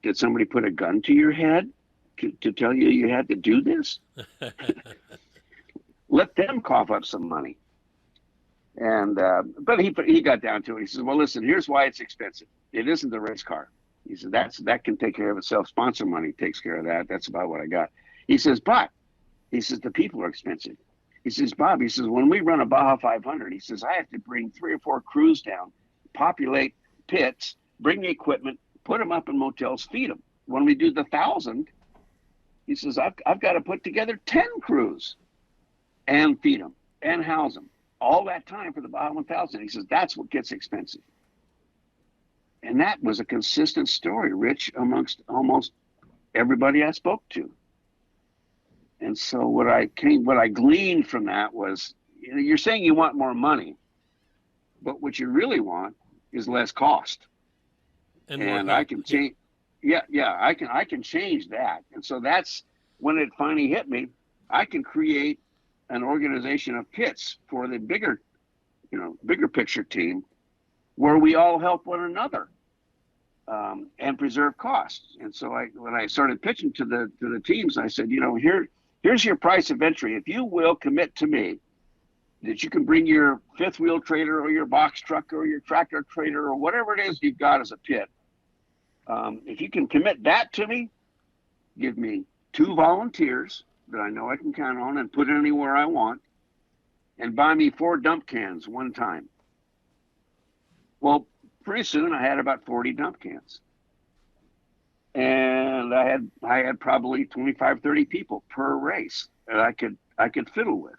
S3: did somebody put a gun to your head to tell you had to do this? Let them cough up some money. And but he got down to it. He says, well, listen, here's why it's expensive. It isn't the race car. He said, that can take care of itself. Sponsor money takes care of that. That's about what I got. He says, but he says, the people are expensive. He says, Bob, he says, when we run a Baja 500, he says, I have to bring 3 or 4 crews down, populate pits, bring the equipment, put them up in motels, feed them. When we do the 1,000, he says, I've got to put together 10 crews and feed them and house them. All that time for the Baja 1000. He says, that's what gets expensive. And that was a consistent story, Rich, amongst almost everybody I spoke to. And so what I gleaned from that was, you're saying you want more money. but what you really want is less cost. And I can change. Yeah, I can change that. And so that's when it finally hit me. I can create an organization of pits for the bigger picture team, where we all help one another and preserve costs. And so when I started pitching to the teams, I said, here's your price of entry. If you will commit to me that you can bring your fifth wheel trailer or your box truck or your tractor trailer or whatever it is you've got as a pit, if you can commit that to me, give me 2 volunteers that I know I can count on and put it anywhere I want, and buy me 4 dump cans one time. Well, pretty soon I had about 40 dump cans. And I had probably 25, 30 people per race that I could fiddle with.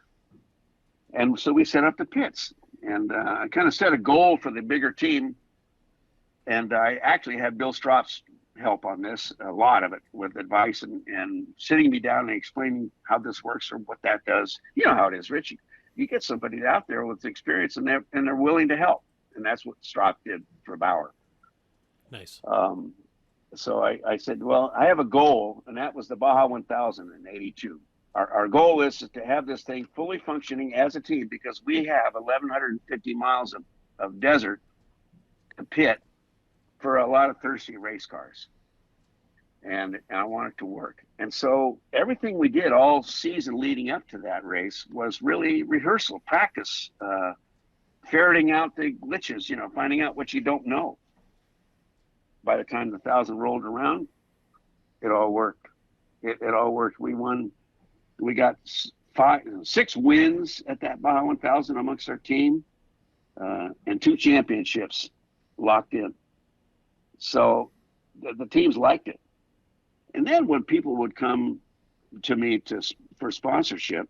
S3: And so we set up the pits, and I kind of set a goal for the bigger team. And I actually had Bill Stroppe's help on this, a lot of it, with advice and sitting me down and explaining how this works or what that does. You know how it is, Rich. You get somebody out there with experience, and they're willing to help. And that's what Stroppe did for Bauer.
S1: Nice.
S3: So I said, well, I have a goal, and that was the Baja 1000 in '82. Our goal is to have this thing fully functioning as a team, because we have 1,150 miles of desert to pit for a lot of thirsty race cars. And I want it to work. And so everything we did all season leading up to that race was really rehearsal, practice, ferreting out the glitches, finding out what you don't know. By the time the 1,000 rolled around, it all worked. It all worked. We won. We got 6 wins at that Baja 1000 amongst our team, and 2 championships locked in. So the teams liked it. And then when people would come to me for sponsorship,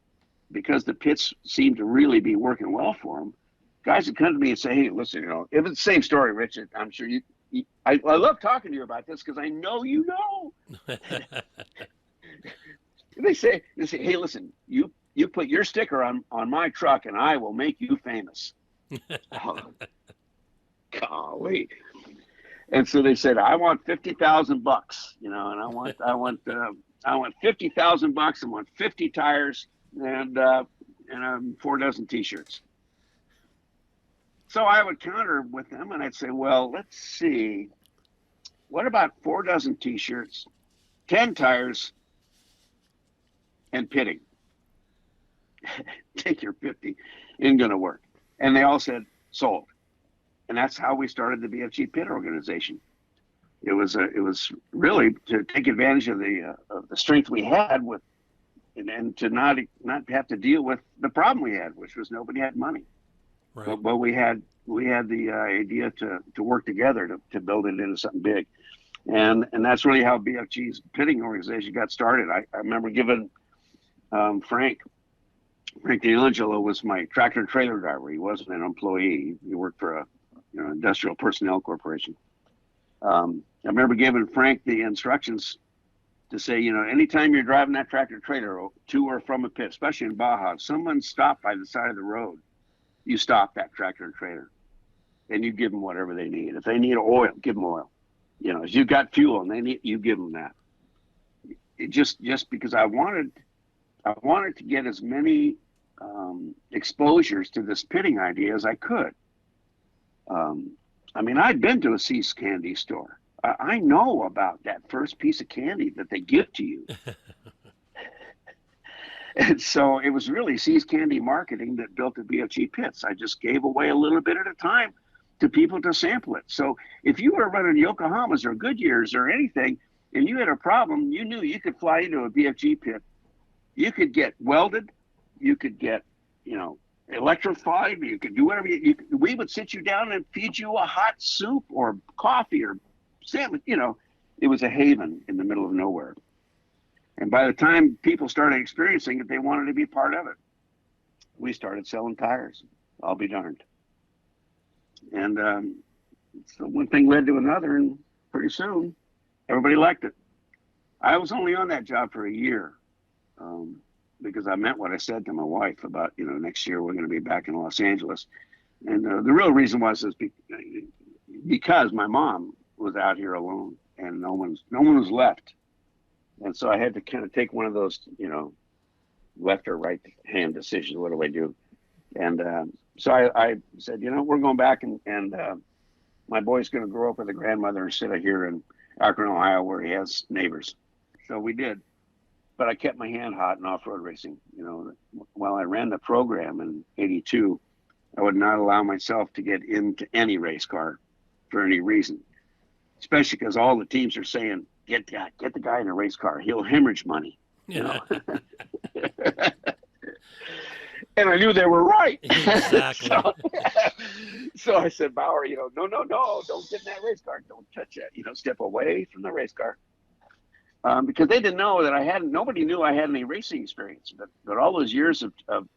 S3: because the pits seemed to really be working well for them, guys would come to me and say, hey, listen, if it's the same story, Richard, I'm sure I love talking to you about this because I know you know. They say, hey, listen, you put your sticker on my truck and I will make you famous. Oh, golly. And so they said, I want $50,000, and I want 50,000 bucks. I want 50 tires and 4 dozen T-shirts. So I would counter with them, and I'd say, well, let's see, what about 4 dozen T-shirts, 10 tires, and pitting? Take your 50, ain't gonna work. And they all said, sold. And that's how we started the BFG pit organization. It was really to take advantage of the strength we had with, and to not have to deal with the problem we had, which was nobody had money. Right. But we had the idea to work together to build it into something big, and that's really how BFG's pitting organization got started. I remember giving Frank D'Angelo was my tractor trailer driver. He wasn't an employee. He worked for a industrial personnel corporation. I remember giving Frank the instructions to say, anytime you're driving that tractor trailer to or from a pit, especially in Baja, if someone stopped by the side of the road, you stop that tractor trailer and you give them whatever they need. If they need oil, give them oil. If you've got fuel and you give them that. It just because I wanted to get as many exposures to this pitting idea as I could. I'd been to a See's candy store. I know about that first piece of candy that they give to you. And so it was really See's Candy marketing that built the BFG pits. I just gave away a little bit at a time to people to sample it. So if you were running Yokohamas or Goodyears or anything, and you had a problem, you knew you could fly into a BFG pit. You could get welded. You could get, electrified. You could do whatever. We would sit you down and feed you a hot soup or coffee or sandwich. It was a haven in the middle of nowhere. And by the time people started experiencing it, they wanted to be part of it. We started selling tires. I'll be darned. And so one thing led to another, and pretty soon, everybody liked it. I was only on that job for a year because I meant what I said to my wife about, next year we're going to be back in Los Angeles. And the real reason was because my mom was out here alone, and no one was left, and so I had to kind of take one of those, left or right hand decisions. What do I do? And so I said, we're going back, and my boy's going to grow up with a grandmother instead of here in Akron, Ohio, where he has neighbors. So we did. But I kept my hand hot in off-road racing. While I ran the program in '82, I would not allow myself to get into any race car for any reason, especially because all the teams are saying, get the guy in a race car. He'll hemorrhage money. And I knew they were right.
S1: Exactly.
S3: So I said, Bauer, no, don't get in that race car. Don't touch it. Step away from the race car. Because they didn't know that nobody knew I had any racing experience. But all those years of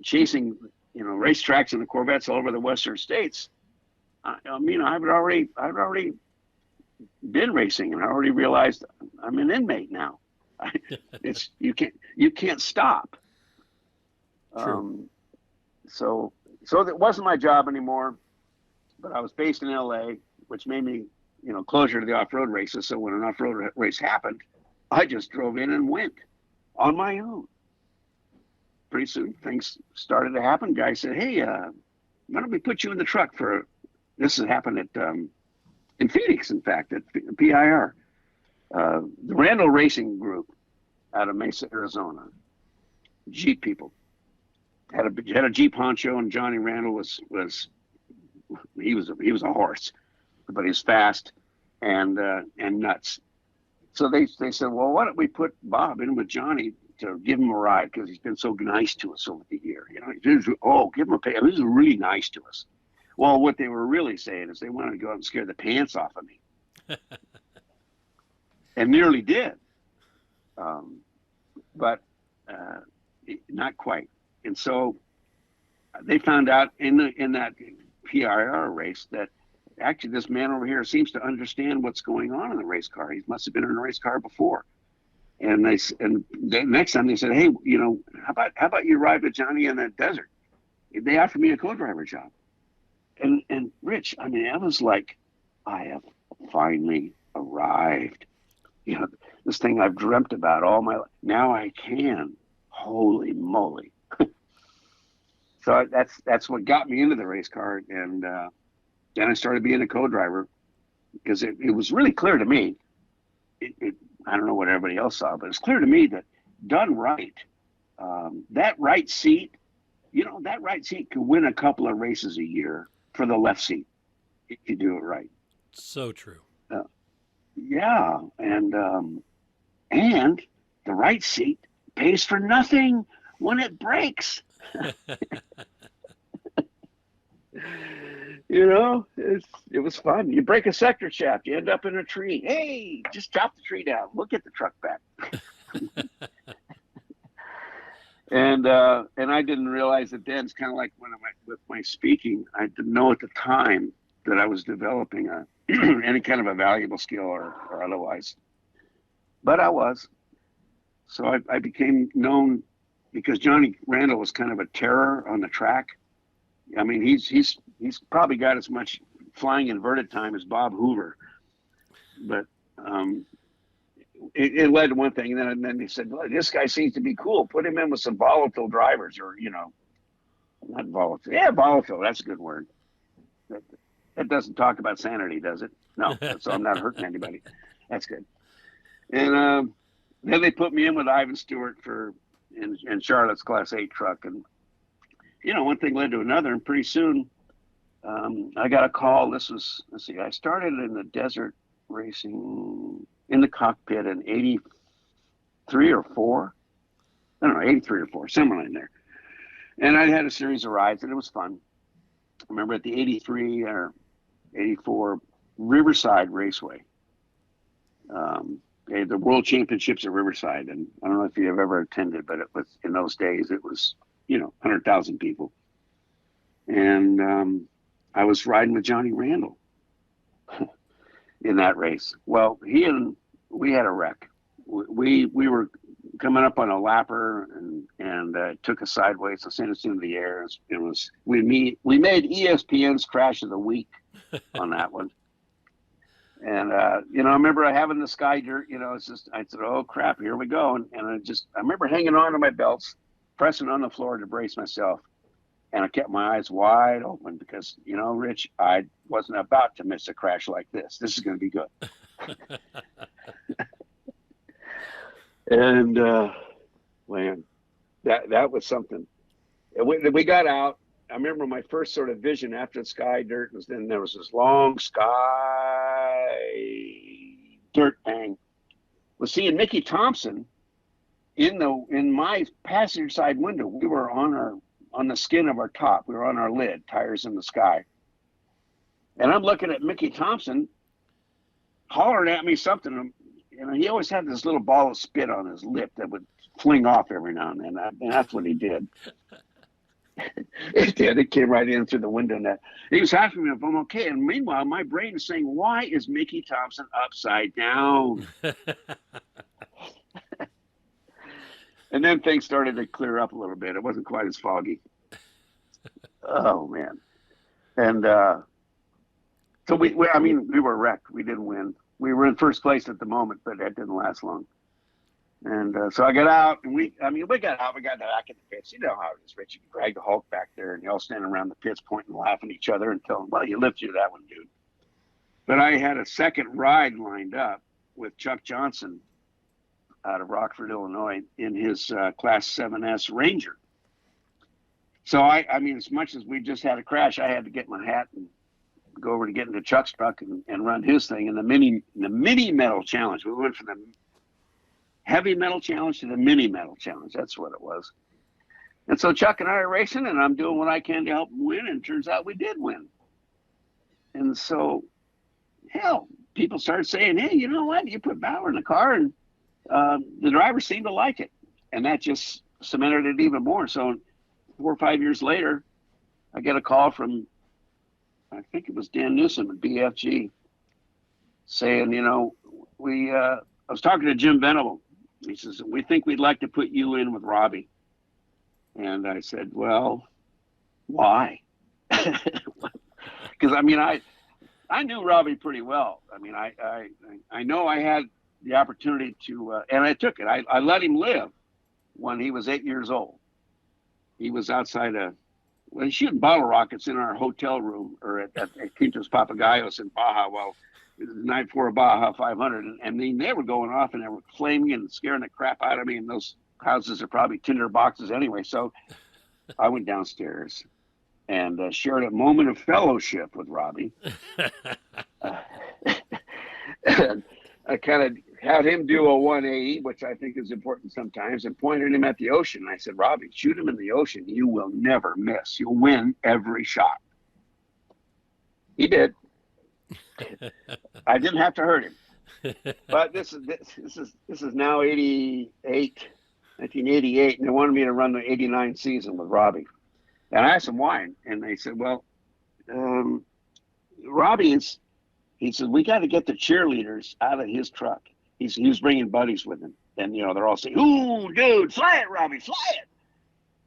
S3: chasing, racetracks and the Corvettes all over the Western States, I'd already been racing, and I already realized I'm an inmate now. You can't stop. So that wasn't my job anymore, but I was based in LA, which made me, closer to the off-road races. So when an off-road race happened, I just drove in and went on my own. Pretty soon things started to happen. Guy said, hey, why don't we put you in the truck this has happened in Phoenix, in fact, at PIR. The Randall Racing Group out of Mesa, Arizona, Jeep people. Had a Jeep Honcho, and Johnny Randall was he was a horse, but he's fast and nuts. So they said, well, why don't we put Bob in with Johnny to give him a ride, because he's been so nice to us over the year. Give him a pay. This is really nice to us. Well, what they were really saying is they wanted to go out and scare the pants off of me, and nearly did, but not quite. And so they found out in that PIR race that actually this man over here seems to understand what's going on in the race car. He must have been in a race car before. And the next time they said, hey, how about you ride with Johnny in the desert? They offered me a co-driver job. And Rich, I was like, I have finally arrived. This thing I've dreamt about all my life. Now I can. Holy moly. So that's what got me into the race car, and then I started being a co-driver, because it was really clear to me. I don't know what everybody else saw, but it's clear to me that done right, that right seat, that right seat could win a couple of races a year for the left seat if you do it right.
S1: So true.
S3: Yeah, and the right seat pays for nothing when it breaks. It was fun. You break a sector shaft, you end up in a tree. Hey, just chop the tree down. We'll get the truck back. And I didn't realize that then. It's kind of like with my speaking. I didn't know at the time that I was developing any kind of a valuable skill or otherwise. But I was. So I became known because Johnny Randall was kind of a terror on the track. He's probably got as much flying inverted time as Bob Hoover, but it led to one thing, and then they said, well, this guy seems to be cool. Put him in with some volatile drivers, or not volatile. Yeah, volatile. That's a good word. That doesn't talk about sanity, does it? No. So I'm not hurting anybody. That's good. And then they put me in with Ivan Stewart in Charlotte's Class 8 truck, and one thing led to another, and pretty soon I got a call. This was, I started in the desert racing in the cockpit in 83 or 4. I don't know, 83 or 4, somewhere in there. And I had a series of rides, and it was fun. I remember at the 83 or 84 Riverside Raceway, the World Championships at Riverside. And I don't know if you have ever attended, but it was, in those days, it was, 100,000 people. And I was riding with Johnny Randall in that race. Well, we had a wreck. We were coming up on a lapper and took us sideways. So sent us into the air. We made ESPN's Crash of the Week on that one. And I remember having the sky dirt. It's just, I said, oh crap, here we go. And I remember hanging on to my belts, pressing on the floor to brace myself. And I kept my eyes wide open because, Rich, I wasn't about to miss a crash like this. This is going to be good. And man, that was something. We got out. I remember my first sort of vision after the sky dirt was then there was this long sky dirt bang. Was seeing Mickey Thompson in my passenger side window. We were on the skin of our top. We were on our lid, tires in the sky. And I'm looking at Mickey Thompson hollering at me something. He always had this little ball of spit on his lip that would fling off every now and then. And that's what he did. It did. It came right in through the window net. He was asking me if I'm okay. And meanwhile, my brain is saying, why is Mickey Thompson upside down? And then things started to clear up a little bit. It wasn't quite as foggy. Oh, man. And so we were wrecked. We didn't win. We were in first place at the moment, but that didn't last long. And so I got out, and we got out. We got back in the pits. You know how it is, Rich. You can drag the Hulk back there, and you all standing around the pits pointing and laughing at each other and telling, well, you lived through that one, dude. But I had a second ride lined up with Chuck Johnson out of Rockford, Illinois, in his Class 7S Ranger. So, as much as we just had a crash, I had to get my hat and go over to get into Chuck's truck and run his thing in the mini metal challenge. We went from the heavy metal challenge to the mini metal challenge. That's what it was. And so Chuck and I are racing, and I'm doing what I can to help him win, and it turns out we did win. And so, hell, people started saying, hey, you know what? You put Bauer in the car, and the driver seemed to like it. And that just cemented it even more. So 4 or 5 years later, I get a call from, I think it was Dan Newsom at BFG, saying, I was talking to Jim Venable. He says, we think we'd like to put you in with Robbie. And I said, well, why? Because, I knew Robbie pretty well. I know I had the opportunity to, and I took it. I let him live when he was 8 years old. He was outside shooting bottle rockets in our hotel room or at Quintos Papagayos in Baja. Well, it was the night before a Baja 500. And they were going off and they were flaming and scaring the crap out of me. And those houses are probably tinder boxes anyway. So I went downstairs and shared a moment of fellowship with Robbie. And I kind of had him do a 180, which I think is important sometimes, and pointed him at the ocean. And I said, Robbie, shoot him in the ocean. You will never miss. You'll win every shot. He did. I didn't have to hurt him. But this is now 1988, and they wanted me to run the 89 season with Robbie. And I asked them why, and they said, well, Robbie he said, we got to get the cheerleaders out of his truck. He was bringing buddies with him. And, they're all saying, ooh, dude, fly it, Robbie, fly it.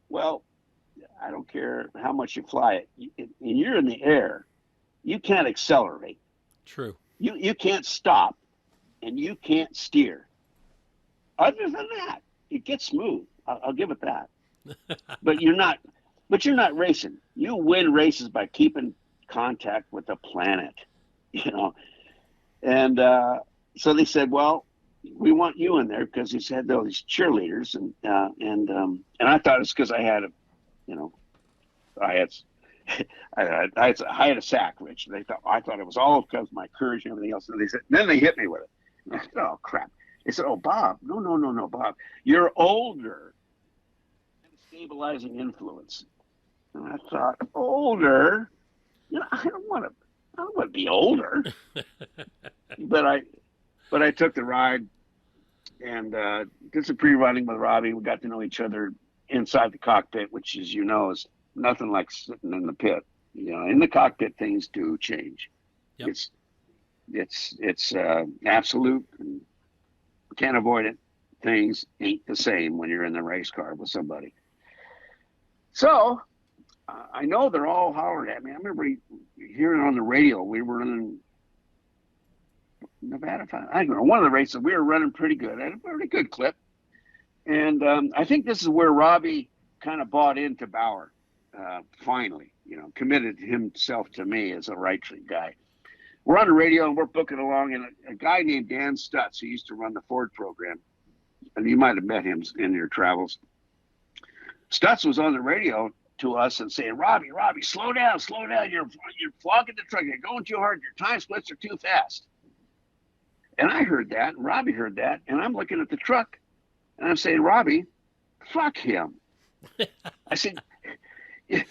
S3: Well, I don't care how much you fly it. When you're in the air, you can't accelerate.
S1: True. You
S3: can't stop, and you can't steer. Other than that, it gets smooth. I'll give it that. But you're not racing. You win races by keeping contact with the planet, And so they said, well, we want you in there because he said all these cheerleaders, and I thought it's because I had I had a sack, Rich. I thought it was all because of my courage and everything else. And they said, then they hit me with it. And I said, oh crap. They said, oh, Bob, no, Bob, you're older. Stabilizing influence. And I thought, older? I don't want to be older. But I took the ride and did some pre-running with Robbie. We got to know each other inside the cockpit, which, as you know, is nothing like sitting in the pit. In the cockpit, things do change. Yep. It's absolute, and can't avoid it. things ain't the same when you're in the race car with somebody. So I know they're all hollering at me. I remember hearing on the radio, we were running Nevada, I don't know, one of the races, we were running pretty good, at a pretty good clip. And I think this is where Robbie kind of bought into Bauer, finally, committed himself to me as a right guy. We're on the radio and we're booking along, and a guy named Dan Stutz, who used to run the Ford program, and you might have met him in your travels. Stutz was on the radio to us and saying, Robbie, slow down. You're flogging the truck. You're going too hard. Your time splits are too fast. And I heard that, and Robbie heard that, and I'm looking at the truck, and I'm saying, Robbie, fuck him. I said,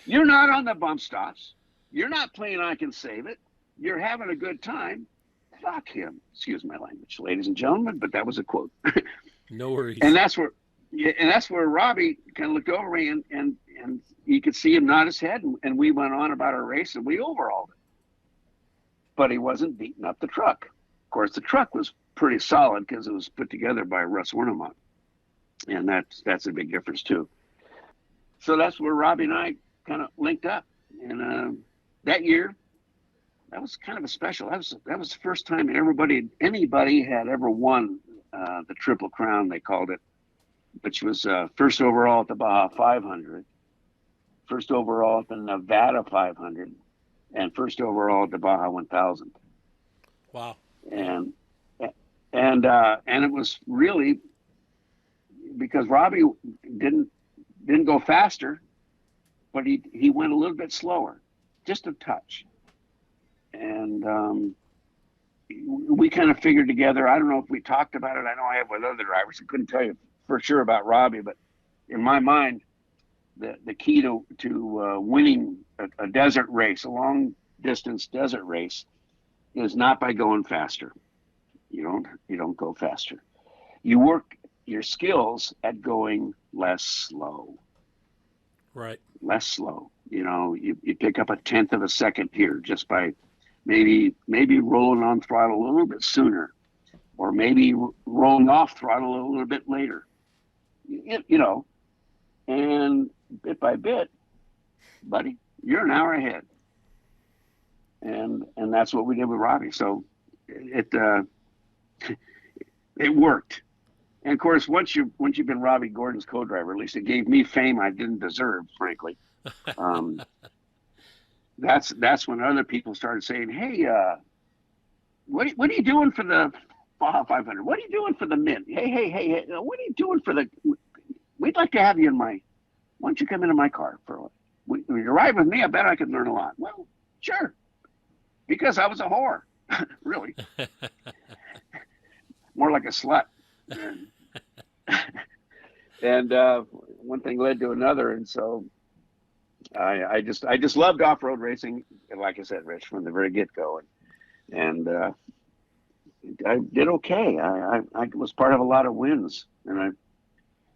S3: you're not on the bump stops. You're not playing I Can Save It. You're having a good time. Fuck him. Excuse my language, ladies and gentlemen, but that was a quote.
S1: No worries.
S3: And that's where Robbie kind of looked over me, and you could see him nod his head, and we went on about our race, and we overhauled it. But he wasn't beating up the truck. Of course, the truck was pretty solid because it was put together by Russ Wernemont, and that's a big difference too. So that's where Robbie and I kind of linked up, and that year, that was kind of a special. That was the first time anybody had ever won the Triple Crown, they called it, which was first overall at the Baja 500, first overall at the Nevada 500, and first overall at the Baja 1000.
S1: Wow.
S3: And it was really because Robbie didn't go faster, but he went a little bit slower, just a touch. And we kind of figured together, I don't know if we talked about it. I know I have with other drivers. I couldn't tell you for sure about Robbie, but in my mind, the key to winning a desert race, a long distance desert race, is not by going faster. You don't go faster. You work your skills at going less slow.
S1: Right. Less
S3: slow. You pick up 1/10 of a second here just by maybe rolling on throttle a little bit sooner, or maybe rolling off throttle a little bit later. And bit by bit, buddy, you're an hour ahead. And that's what we did with Robbie. So it worked. And of course, once you've been Robbie Gordon's co-driver, at least it gave me fame I didn't deserve, frankly. That's when other people started saying, "Hey, what are you doing for the Baja 500? What are you doing for the Mint? Hey, what are you doing for the? We'd like to have you why don't you come into my car for when you ride with me? I bet I could learn a lot." Well, sure, because I was a whore, really, more like a slut. And one thing led to another, and so I just loved off-road racing, and like I said, Rich, from the very get-go, and I did okay. I was part of a lot of wins, and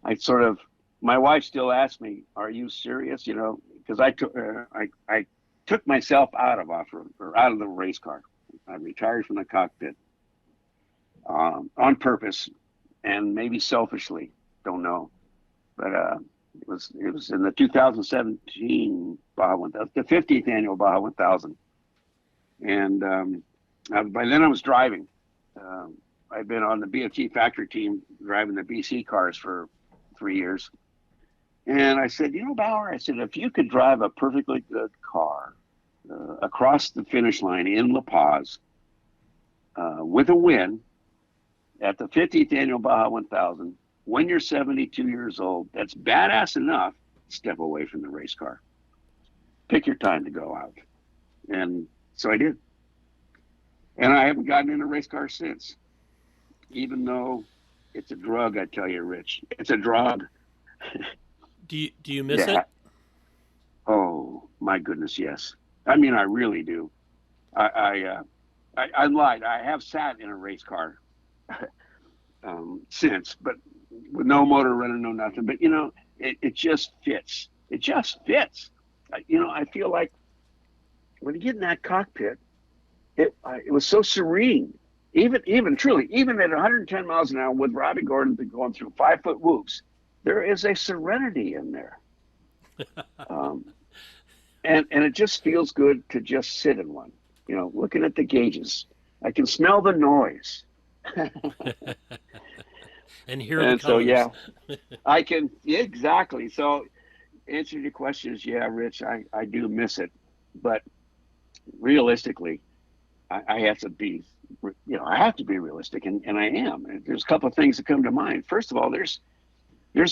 S3: I sort of, my wife still asks me, "Are you serious?" Because I took myself out of off-road, or out of the race car. I retired from the cockpit on purpose, and maybe selfishly, don't know, but it was in the 2017 Baja 1000, the 50th annual Baja 1000, and by then I was driving. I'd been on the BFG factory team driving the BC cars for 3 years, and I said, Bauer, I said, if you could drive a perfectly good car across the finish line in La Paz with a win at the 50th annual Baja 1000, when you're 72 years old, that's badass enough. Step away from the race car. Pick your time to go out. And so I did. And I haven't gotten in a race car since, even though it's a drug, I tell you, Rich. It's a drug.
S1: Do you miss it?
S3: Oh, my goodness, yes. I mean, I really do. I lied. I have sat in a race car since, but with no motor running, no nothing. But it just fits. It just fits. I feel like when you get in that cockpit, it was so serene. even truly, even at 110 miles an hour with Robbie Gordon going through 5-foot whoops, there is a serenity in there. And it just feels good to just sit in one, looking at the gauges. I can smell the noise.
S1: And hear the colors.
S3: I can, exactly. So answer to your question is, yeah, Rich, I do miss it. But realistically, I have to be, I have to be realistic, and I am. And there's a couple of things that come to mind. First of all, there's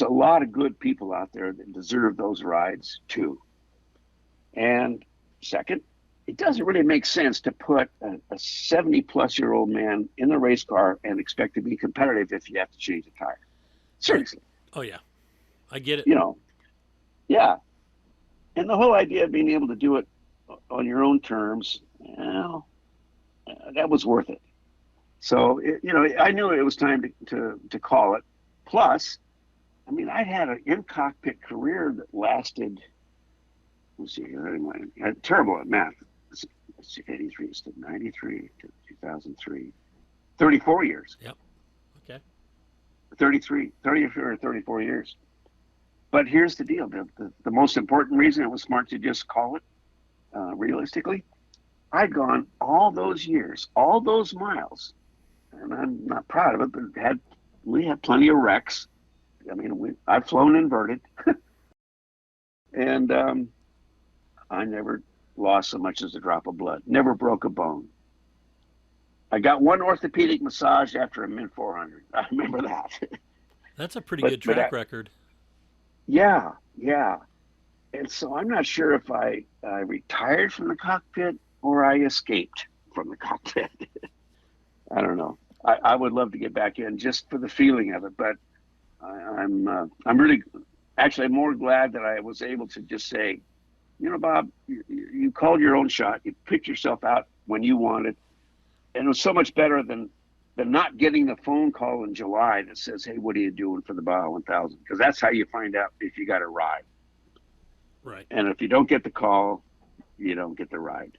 S3: a lot of good people out there that deserve those rides too. And second, it doesn't really make sense to put a 70-plus-year-old man in a race car and expect to be competitive if you have to change a tire. Seriously.
S1: Oh, yeah. I get it.
S3: Yeah. And the whole idea of being able to do it on your own terms, that was worth it. So, I knew it was time to call it. Plus, I had an in-cockpit career that lasted, let's see, I'm terrible at math. Let's see, 83 to 93 to 2003, 34 years.
S1: Yep. Okay.
S3: 30 or 34 years. But here's the deal. The most important reason it was smart to just call it, realistically, I'd gone all those years, all those miles, and I'm not proud of it, but we had plenty of wrecks. I've flown inverted, and I never lost so much as a drop of blood. Never broke a bone. I got one orthopedic massage after a Mint 400. I remember that.
S1: That's a pretty good track record.
S3: Yeah. And so I'm not sure if I retired from the cockpit or I escaped from the cockpit. I don't know. I would love to get back in just for the feeling of it, but I'm really, actually, I'm more glad that I was able to just say, Bob, you called your own shot. You picked yourself out when you wanted. And it was so much better than not getting the phone call in July that says, hey, what are you doing for the Baja 1000? Because that's how you find out if you got a ride.
S1: Right.
S3: And if you don't get the call, you don't get the ride.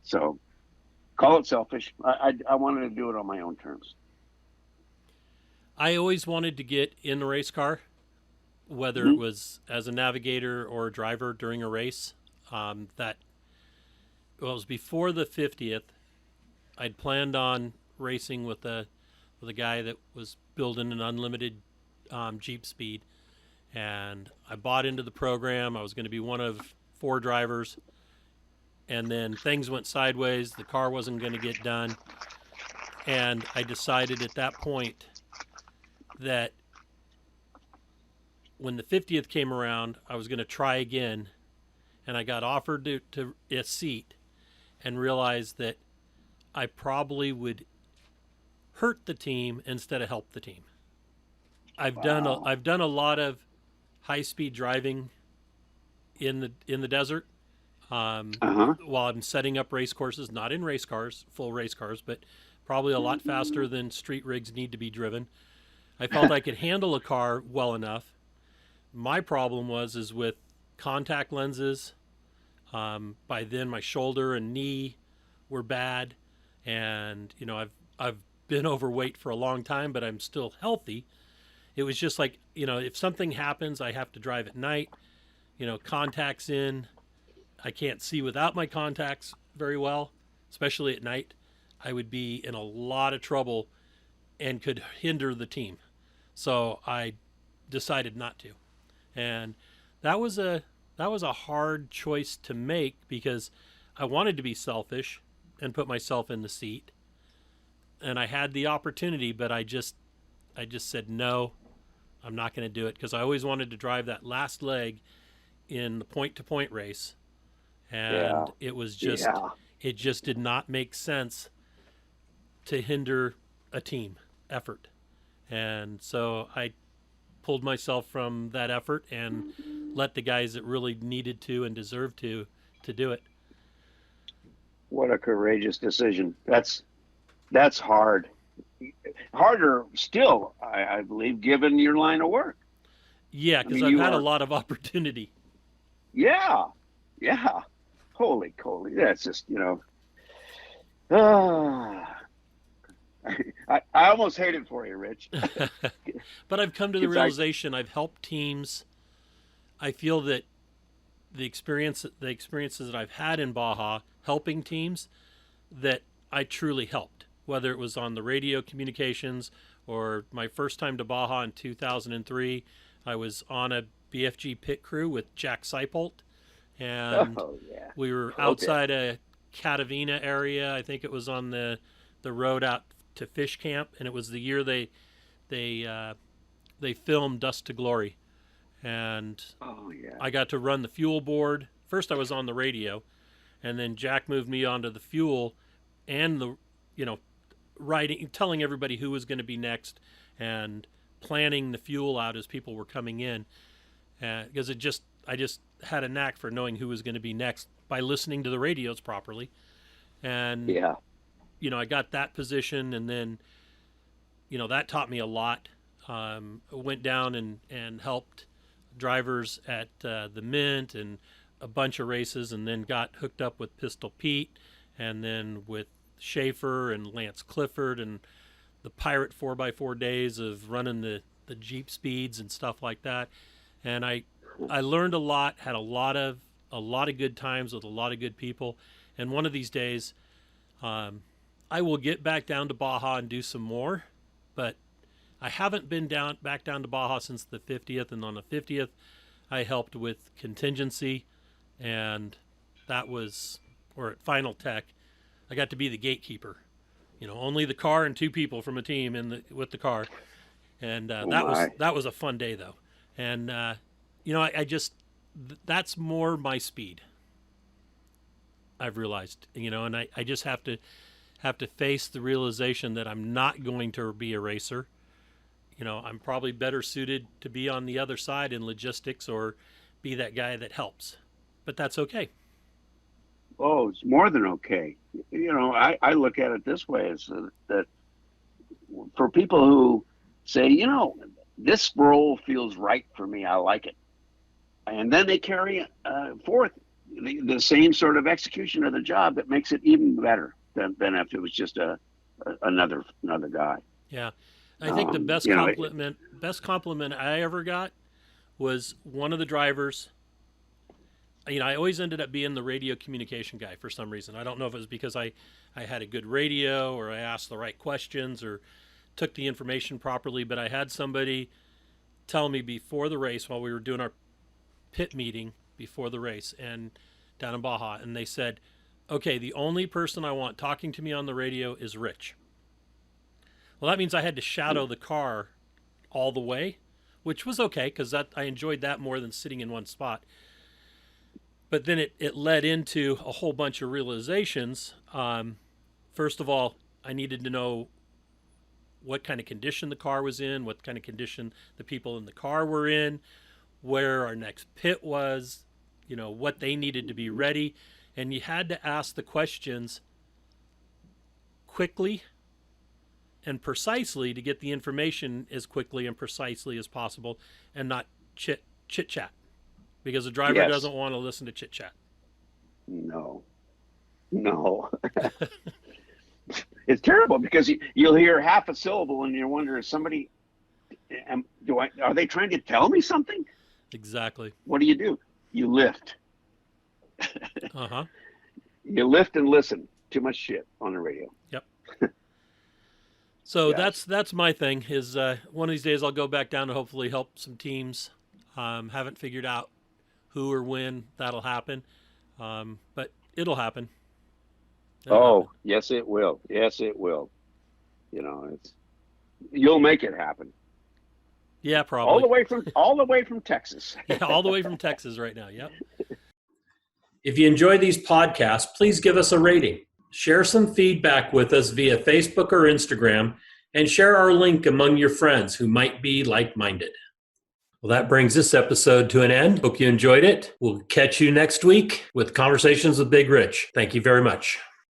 S3: So call it selfish. I wanted to do it on my own terms.
S1: I always wanted to get in the race car, whether it was as a navigator or a driver during a race. It was before the 50th. I'd planned on racing with a guy that was building an unlimited Jeep Speed, and I bought into the program. I was going to be one of 4 drivers, and then things went sideways. The car wasn't going to get done, and I decided at that point that when the 50th came around, I was going to try again, and I got offered to a seat and realized that I probably would hurt the team instead of help the team. I've done a lot of high-speed driving in the desert while I'm setting up race courses, not in race cars, full race cars, but probably a lot faster than street rigs need to be driven. I felt I could handle a car well enough. My problem was with contact lenses. By then my shoulder and knee were bad, and I've been overweight for a long time, but I'm still healthy. It was just like, if something happens, I have to drive at night, contacts in. I can't see without my contacts very well, especially at night. I would be in a lot of trouble and could hinder the team. So I decided not to. And that was a hard choice to make because I wanted to be selfish and put myself in the seat. And I had the opportunity, but I just said, no, I'm not going to do it, because I always wanted to drive that last leg in the point-to-point race. And it was just, it just did not make sense to hinder a team effort. And so I pulled myself from that effort and let the guys that really needed to and deserved to do it.
S3: What a courageous decision. That's hard. Harder still, I believe, given your line of work.
S1: Yeah, because I've had a lot of opportunity.
S3: Yeah. Holy. That's just, I almost hate it for you, Rich.
S1: But I've come to the realization I've helped teams. I feel that the experiences that I've had in Baja helping teams, that I truly helped, whether it was on the radio communications or my first time to Baja in 2003. I was on a BFG pit crew with Jack Seipolt, and we were outside a Catavina area. I think it was on the road out to Fish Camp, and it was the year they filmed Dust to Glory. And I got to run the fuel board. First I was on the radio, and then Jack moved me onto the fuel and the, writing, telling everybody who was going to be next and planning the fuel out as people were coming in. Because I just had a knack for knowing who was going to be next by listening to the radios properly. And, I got that position, and then, that taught me a lot. Went down and helped drivers at the Mint and a bunch of races, and then got hooked up with Pistol Pete, and then with Schaefer and Lance Clifford and the Pirate 4x4 days of running the Jeep speeds and stuff like that. And I learned a lot, had a lot of good times with a lot of good people. And one of these days, I will get back down to Baja and do some more, but I haven't been back down to Baja since the 50th, and on the 50th, I helped with contingency, and that was, or at Final Tech, I got to be the gatekeeper. Only the car and two people from a team with the car, and that was a fun day though. And I just that's more my speed. I've realized, and I just have to face the realization that I'm not going to be a racer. I'm probably better suited to be on the other side in logistics or be that guy that helps. But that's okay.
S3: Oh, it's more than okay. I look at it this way, is that for people who say, this role feels right for me, I like it. And then they carry forth the same sort of execution of the job that makes it even better than if it was just another guy.
S1: Yeah. I think the best compliment I ever got was one of the drivers. I always ended up being the radio communication guy for some reason. I don't know if it was because I had a good radio, or I asked the right questions, or took the information properly, but I had somebody tell me before the race, while we were doing our pit meeting before the race and down in Baja, and they said, okay, the only person I want talking to me on the radio is Rich. Well, that means I had to shadow the car all the way, which was okay, because I enjoyed that more than sitting in one spot. But then it led into a whole bunch of realizations. First of all, I needed to know what kind of condition the car was in, what kind of condition the people in the car were in, where our next pit was, what they needed to be ready. And you had to ask the questions quickly and precisely to get the information as quickly and precisely as possible, and not chit chat, because the driver doesn't want to listen to chit chat.
S3: No. It's terrible, because you'll hear half a syllable and you wonder, is somebody, are they trying to tell me something?
S1: Exactly.
S3: What do? You lift.
S1: Uh-huh.
S3: You lift and listen. Too much shit on the radio.
S1: Yep. So that's my thing, is one of these days I'll go back down to hopefully help some teams. Haven't figured out who or when that'll happen, but it'll happen. Happen.
S3: Yes, it will. You'll make it happen.
S1: Yeah, probably.
S3: all the way from Texas.
S1: Yeah, all the way from Texas right now. Yep. If you enjoy these podcasts, please give us a rating. Share some feedback with us via Facebook or Instagram, and share our link among your friends who might be like-minded. Well, that brings this episode to an end. Hope you enjoyed it. We'll catch you next week with Conversations with Big Rich. Thank you very much.